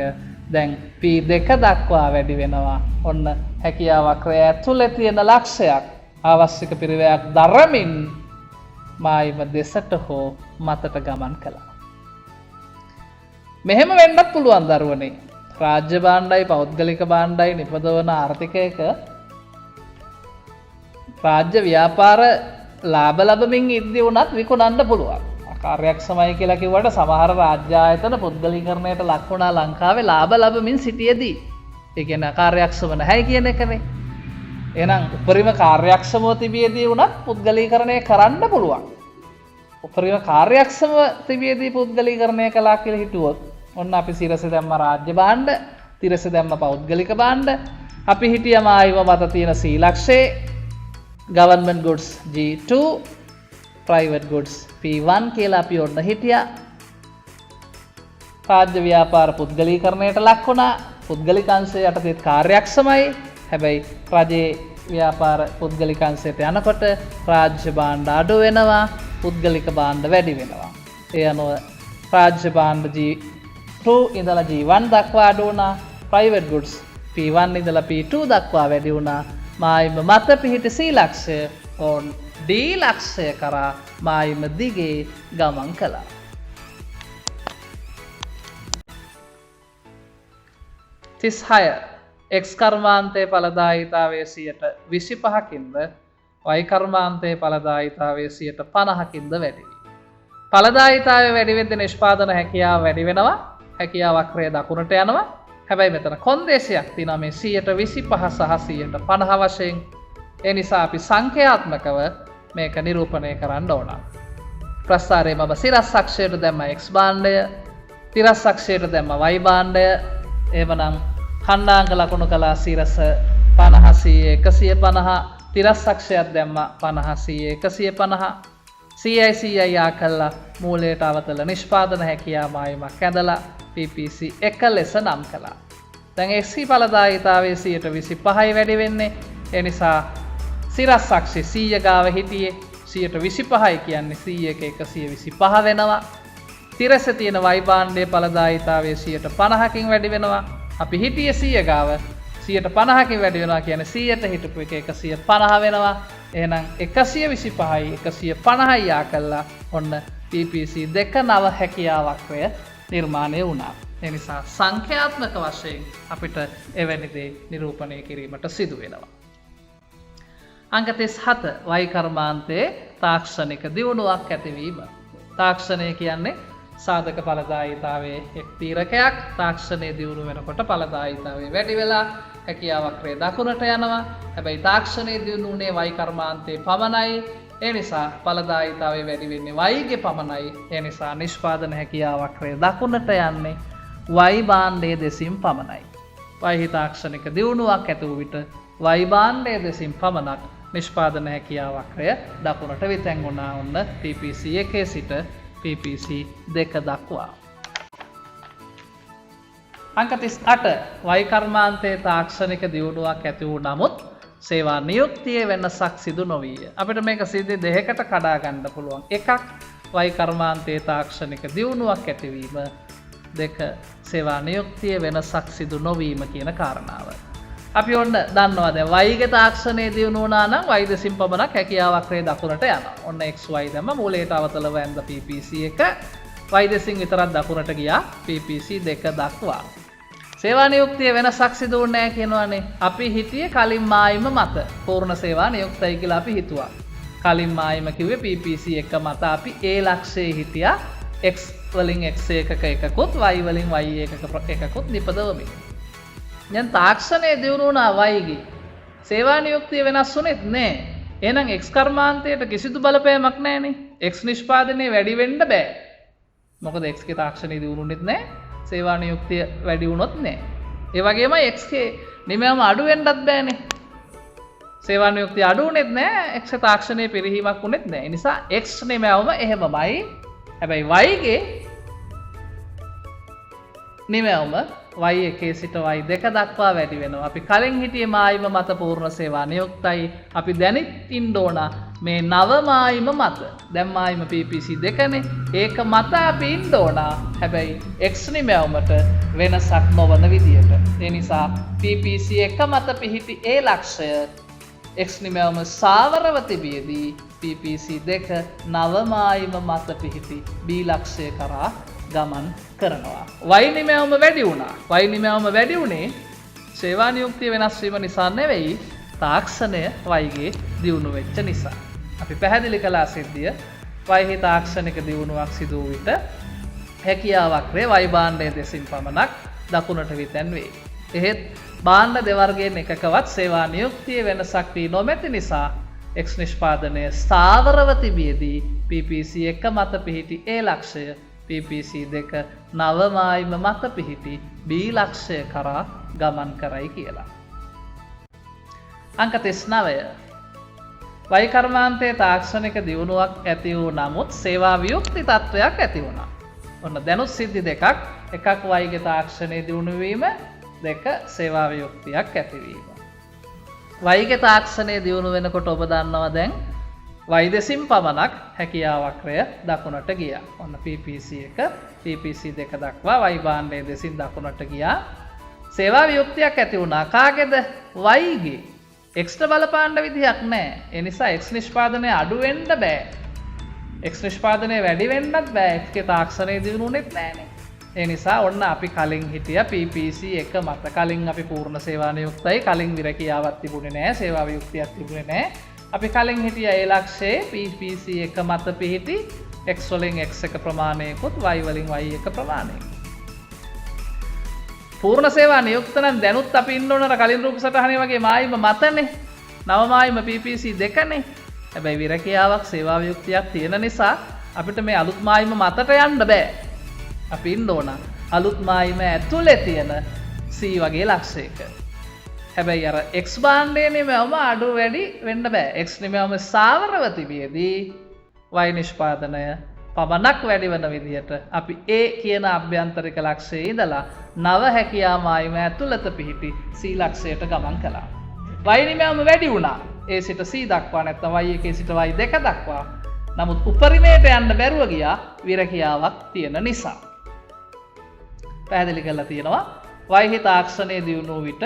දැන් P2 දක්වා වැඩි වෙනවා. ඔන්න හැකියාව වක්‍රය ඇතුලේ තියෙන ලක්ෂයක් අවශ්‍යක පිරිවැයක් දරමින් මායිම දෙසට හෝ මතට ගමන් කළා. මෙහෙම වෙන්නත් පුළුවන් දරුවනේ. රාජ්‍ය භාණ්ඩයි පෞද්ගලික භාණ්ඩයි නිපදවන ආර්ථිකයක රාජ්‍ය ව්‍යාපාර ලාභ ලබමින් ඉද්දී වුණත් විකුණන්න පුළුවන්. කාර්යක්ෂමයි කියලා කිව්වට සමහර රාජ්‍ය ආයතන පුද්ගලීකරණයට ලක් වුණා ලංකාවේ ලාභ ලබමින් සිටියේදී. ඒ කියන්නේ කාර්යක්ෂම නැහැ කියන එකනේ. එහෙනම් උපරිම කාර්යක්ෂමව තිබියදී වුණත් පුද්ගලීකරණය කරන්න පුළුවන්. උපරිම කාර්යක්ෂමව තිබියදී පුද්ගලීකරණය කළා කියලා හිතුවොත් ඔන්න අපි සිරස දැම්ම රාජ්‍ය භාණ්ඩ, තිරස දැම්ම පෞද්ගලික භාණ්ඩ, අපි හිටියම ආයිව මත තියෙන C ලක්ෂයේ government goods G2, private goods P1 කියලා අපි ඔන්න හිටියා. රාජ්‍ය ව්‍යාපාර පුද්ගලීකරණයට ලක් වුණා. පුද්ගලික අංශය යටතේ කාර්යක්ෂමයි. හැබැයි රජයේ ව්‍යාපාර පුද්ගලික අංශයට යනකොට රාජ්‍ය භාණ්ඩ අඩු වෙනවා, පුද්ගලික භාණ්ඩ වැඩි වෙනවා. ඒ අනුව රාජ්‍ය භාණ්ඩ G2 ඉඳලා G1 දක්වා අඩු වුණා. private goods P1 ඉඳලා P2 දක්වා වැඩි වුණා. මායිම මත පිහිටි C ලක්ෂය ඕන් D ලක්ෂය කරා මායිම දිගේ ගමන් කළා. X කර්මාන්තයේ ඵලදායීතාවය 25කින්ද Y කර්මාන්තයේ ඵලදායීතාවය 50කින්ද වැඩි වෙයි. ඵලදායීතාවය වැඩි වෙද්දී නිෂ්පාදන හැකියාව වැඩි වෙනවා. හැකියාව වක්‍රය දකුණට යනවා. හැබැයි මෙතන කොන්දේශයක් තියෙනවා මේ 125 සහ 150 වශයෙන්. ඒ නිසා අපි සංඛ්‍යාත්මකව මේක නිරූපණය කරන්න ඕන. ප්‍රස්ථාරයේ මම සිරස් අක්ෂයට දැම්ම X භාණ්ඩය, තිරස් අක්ෂයට දැම්ම Y භාණ්ඩය. එහෙමනම් ඛණ්ඩාංක ලකුණු කළා සිරස 50 150, තිරස් අක්ෂයක් දැම්ම 50 150. CI යා කළා මූලයට අවතල නිෂ්පාදන හැකියාව මායිමක් ඇඳලා PPC 1 ලෙස නම් කළා. දැන් XC ඵලදායීතාවයේ 125යි වැඩි වෙන්නේ. ඒ නිසා සිරස් අක්ෂය 100 ගාව හිටියේ 125යි කියන්නේ 100ක 125 වෙනවා. තිරසේ තියෙන Y භාණ්ඩයේ ඵලදායීතාවයේ 150කින් වැඩි වෙනවා. අපි හිටියේ 100 ගාව 150කින් වැඩි වෙනවා කියන්නේ 100ට හිටපු එක 150 වෙනවා. එහෙනම් 125යි 150යි යා කළා ඔන්න PPC 2 නව හැකියාව වක්‍රය නිර්මාණය වුණා. ඒ නිසා සංඛ්‍යාත්මක වශයෙන් අපිට එවැනි දේ නිරූපණය කිරීමට සිදු වෙනවා. අංක 37 Y කර්මාන්තයේ තාක්ෂණික දියුණුවක් ඇතිවීම. තාක්ෂණය කියන්නේ සාධක ඵලදායීතාවයේ එක් තීරකයක්. තාක්ෂණයේ දියුණු වෙනකොට ඵලදායීතාවය වැඩි වෙලා හැකියාව වක්‍රය දකුණට යනවා. හැබැයි තාක්ෂණයේ දියුණු වුණේ Y කර්මාන්තයේ පමණයි. ඒ නිසා ඵලදායීතාවය වැඩි වෙන්නේ Y ගේ පමණයි. ඒ නිසා නිෂ්පාදන හැකියාව වක්‍රය දකුණට යන්නේ Y භාණ්ඩයේ දෙසින් පමණයි. Y තාක්ෂණික දියුණුවක් ඇති වූ විට Y භාණ්ඩයේ දෙසින් පමණක් නිෂ්පාදන හැකියාව වක්‍රය දකුණට විතැන් වුණා. ඔන්න PPC 1 සිට PPC 2 දක්වා. අංක 38 Y කර්මාන්තයේ තාක්ෂණික දියුණුවක් ඇති වූ නමුත් සේවා නියුක්තියේ වෙනසක් සිදු නොවිය. අපිට මේක සිද්ධි දෙකකට කඩා ගන්න පුළුවන්. එකක් Y කර්මාන්තයේ තාක්ෂණික දියුණුවක් ඇතිවීම, දෙක සේවා නියුක්තියේ වෙනසක් සිදු නොවීම කියන කාරණාව. අපි ඔන්න දන්නවා දැන් Y ගේ තාක්ෂණයේ දියුණු වුණා නම් Y දෙසින් පමණක් හැකියාව වක්‍රය දකුණට යනවා. ඔන්න XY දැම්ම මූලයට අවතලව ඇඳ PPC 1 Y දෙසින් විතරක් දකුණට ගියා PPC 2 දක්වා. සේවා නියුක්තිය වෙනසක් සිදු වුණේ නැහැ කියනවනේ. අපි හිතියේ කලින් මායිම මත පූර්ණ සේවා නියුක්තයි කියලා අපි හිතුවා. කලින් මායිම කිව්වේ PPC එක මත අපි A ලක්ෂයේ හිටියා x වලින් x එකක එකකුත් y වලින් y එකකුත් නිපදවමින්. දැන් තාක්ෂණය දියුණු වුණා y ගේ. සේවා නියුක්තිය වෙනස් වුණෙත් නෑ. එහෙනම් x කර්මාන්තයට කිසිදු බලපෑමක් නෑනේ. x නිෂ්පාදනය වැඩි වෙන්න බෑ. මොකද x ගේ තාක්ෂණය දියුණුුනෙත් නෑ. සේවා නියුක්තිය වැඩි වුණොත් නෑ. ඒ වගේම x ගේ නිමයම අඩු වෙන්නත් බෑනේ. සේවා නියුක්තිය අඩු වුණෙත් නෑ. x තාක්ෂණයේ පිරිහීමක් වුණෙත් නෑ. ඒ නිසා x නිමයවම එහෙමමයි. හැබැයි y ගේ නිමයවම y එකේ සිට y දෙක දක්වා වැඩි වෙනවා. අපි කලින් හිටියේ මායිම මත පූර්ණ සේවා නියුක්තයි. අපි දැනිත් ඉන්න ඕන මේ නව මායිම මත. දැන් මායිම PPC දෙකනේ. ඒක මත අපි ඉන්න ඕන. හැබැයි x නිමයවමට වෙනසක් නොවන විදියට. ඒ නිසා PPC එක මත පිහිටි A ලක්ෂය x නිමයවම සාවරව තිබියදී PPC දෙක නව මායිම මත පිහිටි B ලක්ෂය කරා ගමන් කරනවා. y නිමයවම වැඩි වුණා. y නිමයවම වැඩි වුණේ සේවා නියුක්තිය වෙනස් වීම නිසා නෙවෙයි, තාක්ෂණය y ගේ දියුණු වෙච්ච නිසා. අපි පැහැදිලි කළා සිද්ධිය y හි තාක්ෂණික දියුණුවක් සිදු වූ විට හැකියාවක් වේ y භාණ්ඩය දෙසින් පමණක් දකුණට විතැන් වේ. එහෙත් භාණ්ඩ දෙවර්ගයෙන් එකකවත් සේවා නියුක්තිය වෙනසක් වී නොමැති නිසා x නිෂ්පාදනය ස්ථාවරව තිබියදී PPC එක මත පිහිටි A ලක්ෂය PPC දෙක නව මායිම මත පිහිටි B ලක්ෂය කරා ගමන් කරයි කියලා. අංක 39. y කර්මාන්තයේ තාක්ෂණික දියුණුවක් ඇති වූ නමුත් සේවා වියුක්ති තත්ත්වයක් ඇති වුණා. ඔන්න දැනුත් සිද්ධි දෙකක්. එකක් y ගේ තාක්ෂණයේ දියුණු වීම, දෙක සේවා වියුක්තියක් ඇතිවීම. y ගේ තාක්ෂණයේ දියුණු වෙනකොට ඔබ දන්නවා දැන් y දෙසින් පමණක් හැකියාවක්‍රය දකුණට ගියා. ඔන්න PPC එක PPC දෙක දක්වා y භාණ්ඩය දෙසින් දකුණට ගියා. සේවා වියුක්තියක් ඇති වුණා. කාගේද? y ගේ. x ට බලපාන්න විදිහක් නැහැ. ඒ නිසා x නිෂ්පාදනය අඩු වෙන්න බෑ. x නිෂ්පාදනය වැඩි වෙන්නත් බෑ. x ගේ තාක්ෂණයේ දියුණුුනෙත් නැහැනේ. ඒ නිසා ඔන්න අපි කලින් හිටිය PPC එක මත. කලින් අපි පූර්ණ සේවා නියුක්තයි. කලින් විරකියාවක් තිබුණේ නැහැ. සේවා වියුක්තියක් තිබුණේ නැහැ. අපි කලින් හිටිය A ලක්ෂයේ PPC එක මත පිහිටි x වලින් x එක ප්‍රමාණයකුත් y වලින් y එක ප්‍රමාණයකුත්. පූර්ණ සේවා නියුක්ත නම් දැනුත් අපි ඉන්න ඕන කලින් රූප සටහනේ වගේ මායිම මතනේ. නව මායිම PPC දෙකනේ. හැබැයි විරකියාවක් සේවා වියුක්තියක් තියෙන නිසා අපිට මේ අලුත් මායිම මතට යන්න බෑ. අපි ඉන්න ඕන අලුත් මායිම ඇතුලේ තියෙන C වගේ ලක්ෂයක. හැබැයි අර x භාණ්ඩයේ නිමයවම අඩු වැඩි වෙන්න බෑ. x නිමයවම සාවරව තිබියදී y නිෂ්පාදනය පමණක් වැඩි වෙන විදිහට අපි A කියන අභ්‍යන්තරික ලක්ෂයේ ඉඳලා නව හැකියා මායිම ඇතුළත පිහිටි C ලක්ෂයට ගමන් කළා. y නිමයවම වැඩි වුණා. A සිට C දක්වා නැත්නම් y එකේ සිට y දෙක දක්වා. නමුත් උපරිමයට යන්න බැරුව ගියා විරකියාවක් තියෙන නිසා. පැහැදිලි කරලා තියෙනවා. y හි තාක්ෂණයේ දියුණුව විට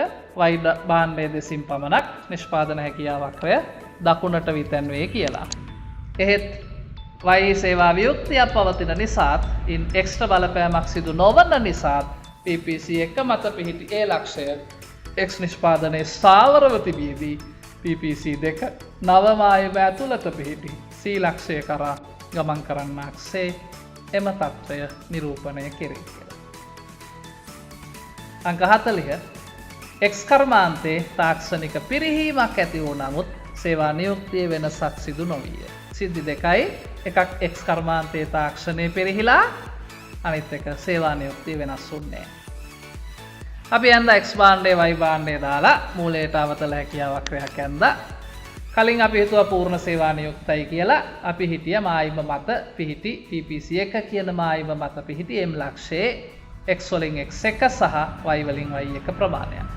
y භාණ්ඩය දෙසින් පමණක් නිෂ්පාදන හැකියාවක්‍රය දකුණට විතැන් වේ කියලා. එහෙත් y සේවා වියුක්තියක් පවතින නිසාත් ඉන් x ට බලපෑමක් සිදු නොවන නිසාත් PPC එක මත පිහිටි A ලක්ෂය x නිෂ්පාදනයේ ස්ථාවරව තිබියදී PPC දෙක නව මායිම ඇතුළත පිහිටි C ලක්ෂය කරා ගමන් කරන්නාක්සේ එම තත්ත්වය නිරූපණය කෙරේ. අංක 40. x කර්මාන්තයේ තාක්ෂණික පිරිහීමක් ඇති වූ නමුත් සේවා නියුක්තිය වෙනසක් සිදු නොවිය. සිද්ධි දෙකයි. එකක් x කර්මාන්තයේ තාක්ෂණය පිරිහිලා, අනිත් එක සේවා නියුක්තිය වෙනස් වුන්නේ. අපි යන්න x භාණ්ඩය y භාණ්ඩය දාලා මූලයට අවතල හැකියාවක්‍රයක් යන්දා. කලින් අපි හිතුවා පූර්ණ සේවා නියුක්තයි කියලා. අපි හිටිය මායිම මත පිහිටි PPC එක කියන මායිම මත පිහිටි m ලක්ෂයේ x වලින් x එක සහ y වලින් y එක ප්‍රමාණයක්.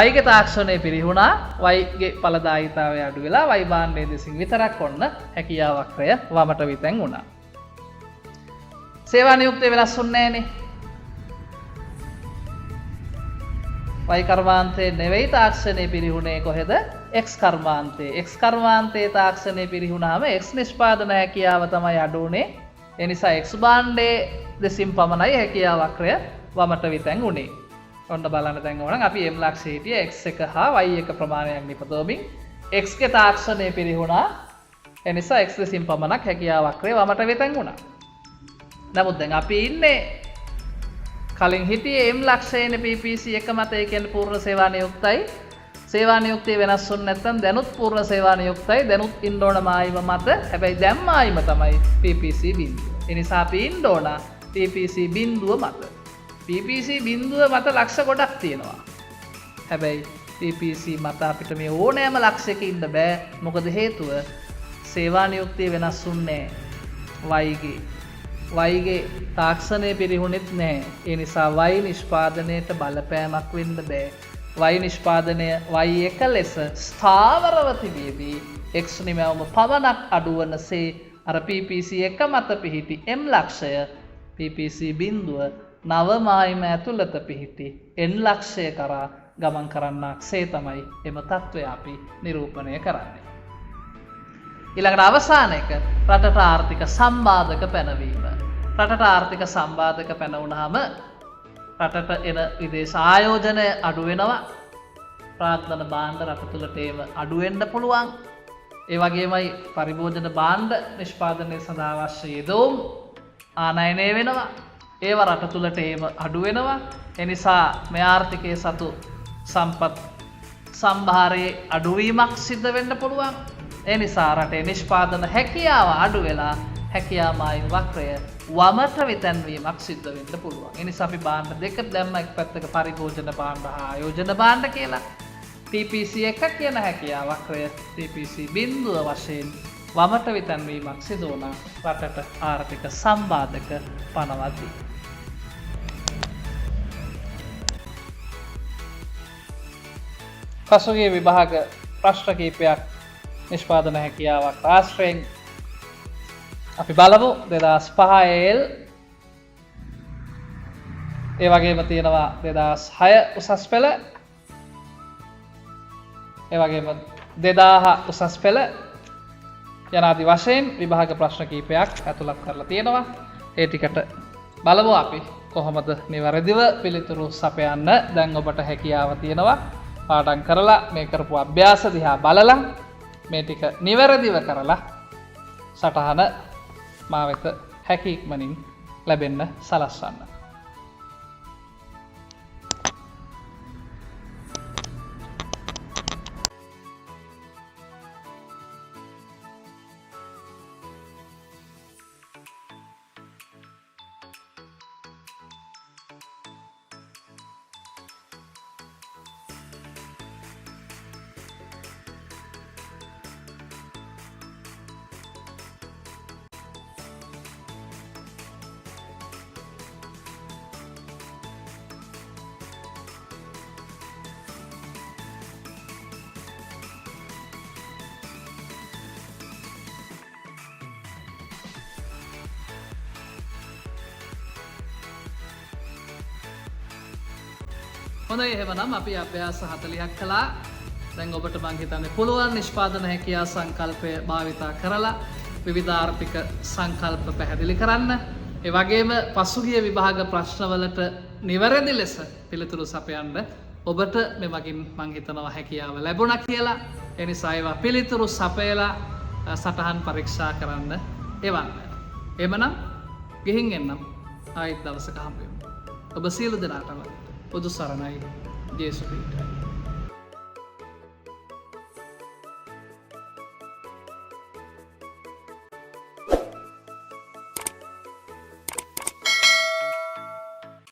y ගේ තාක්ෂණය පිරිහුණා. y ගේ ඵලදායීතාවය අඩු වෙලා y භාණ්ඩය දෙසින් විතරක් ඔන්න හැකියාවක්‍රය වමට විතැන් වුණා. සේවා නියුක්තිය වෙනස් වුන්නේ නැහනේ. y කර්මාන්තයේ නෙවෙයි තාක්ෂණය පිරිහුණේ කොහෙද? x කර්මාන්තයේ. x කර්මාන්තයේ තාක්ෂණය පිරිහුණාම x නිෂ්පාදන හැකියාව තමයි අඩු වුනේ. ඒ නිසා x භාණ්ඩයේ දෙසින් පමණයි හැකියාවක්‍රය වමට විතැන් වුණේ. ඔන්න බලන්න දැන් ඕනනම් අපි m ලක්ෂයේ හිටිය x එක හා y එක ප්‍රමාණයක් නිපදවමින් x ගේ තාක්ෂණය පිරිහුණා. ඒ නිසා x ලෙසින් පමණක් හැකියාව වක්‍රය වමට වෙතෙන් වුණා. නමුත් දැන් අපි ඉන්නේ කලින් හිටියේ m ලක්ෂයේනේ PPC එක මත. ඒ කියන්නේ පූර්ණ සේවා නියුක්තයි. සේවා නියුක්තිය වෙනස් වුනේ නැත්නම් දැනුත් පූර්ණ සේවා නියුක්තයි. දැනුත් ඉන්න ඕන මායිම මත. හැබැයි දැන් මායිම තමයි PPC බිඳුව. ඒ නිසා අපි ඉන්න ඕන PPC බිඳුව මත. PPC බිඳුව මත ලක්ෂ ගොඩක් තියෙනවා. හැබැයි PPC මත අපිට මේ ඕනෑම ලක්ෂයක ඉන්න බෑ. මොකද හේතුව සේවා නියුක්තිය වෙනස් වුන්නේ වයිගේ තාක්ෂණය පිරිහුණෙත් නැහැ. ඒ නිසා y නිෂ්පාදනයට බලපෑමක් වෙන්න බෑ. y නිෂ්පාදනය y1 ලෙස ස්ථාවරව තිබියදී x නිමැවුම පමණක් අඩුවනසේ අර PPC එක මත පිහිටි m ලක්ෂය PPC බිඳුව නව මායිම ඇතුළත පිහිටි n ලක්ෂය කරා ගමන් කරන්නක්සේ තමයි එම තත්ත්වය අපි නිරූපණය කරන්නේ. ඊළඟට අවසාන එක රටට ආර්ථික සම්බාධක පැනවීම. රටට ආර්ථික සම්බාධක පැන වුණාම රටට එන විදේශ ආයෝජනය අඩු වෙනවා. ප්‍රාග්ධන භාණ්ඩ රට තුළට ඒව අඩු වෙන්න පුළුවන්. ඒ වගේමයි පරිභෝජන භාණ්ඩ නිෂ්පාදනය සඳහා අවශ්‍ය යෙදවුම් ආනයනය වෙනවා. ඒව රට තුළට ඒම අඩු වෙනවා. ඒ නිසා මේ ආර්ථිකයේ සතු සම්පත් සම්භාරයේ අඩුවීමක් සිද්ධ වෙන්න පුළුවන්. ඒ නිසා රටේ නිෂ්පාදන හැකියාව අඩු වෙලා හැකියා මායිම් වක්‍රය වමට විතැන්වීමක් සිද්ධ වෙන්න පුළුවන්. ඒ නිසා අපි භාණ්ඩ දෙක දැම්ම. එක් පැත්තක පරිභෝජන භාණ්ඩ හා ආයෝජන භාණ්ඩ කියලා. PPC එක කියන හැකියා වක්‍රය PPC බිඳුව වශයෙන් වමට විතැන්වීමක් සිදු වුණා රටට ආර්ථික සම්බාධක පනවද්දී. පසුගිය විභාග ප්‍රශ්න කීපයක් නිෂ්පාදන හැකියාවක් ආශ්‍රයෙන් අපි බලමු. 2005 L ඒ වගේම තියෙනවා 2006 උසස් පෙළ, ඒ වගේම 2000 උසස් පෙළ යනාදී වශයෙන් විභාග ප්‍රශ්න කීපයක් ඇතුළත් කරලා තියෙනවා. ඒ ටිකට බලමු අපි කොහොමද නිවැරදිව පිළිතුරු සපයන්න. දැන් ඔබට හැකියාව තියෙනවා පාඩම් කරලා මේ කරපු අභ්‍යාස දිහා බලලා මේ ටික නිවැරදිව කරලා සටහන මා වෙත හැකි ඉක්මනින් ලැබෙන්න සලස්වන්න. හොඳයි, එහෙමනම් අපි අභ්‍යාස 40ක් කළා. දැන් ඔබට මං හිතන්නේ පුළුවන් නිෂ්පාදන හැකියා සංකල්පය භාවිතා කරලා විවිධ ආර්ථික සංකල්ප පැහැදිලි කරන්න. ඒ වගේම පසුගිය විභාග ප්‍රශ්නවලට නිවැරදි ලෙස පිළිතුරු සපයන්න ඔබට මෙමගින් මං හිතනවා හැකියාව ලැබුණා කියලා. ඒ නිසා ඒවා පිළිතුරු සපයලා සටහන් පරීක්ෂා කරන්න එවන්න. එhmenan ගිහින් එන්නම්. ආයෙත් දවසක හම්බ වෙමු. ඔබ සියලු දෙනාටම බුදු සරණයි. ජේසුස් ක්‍රිස්තුයි.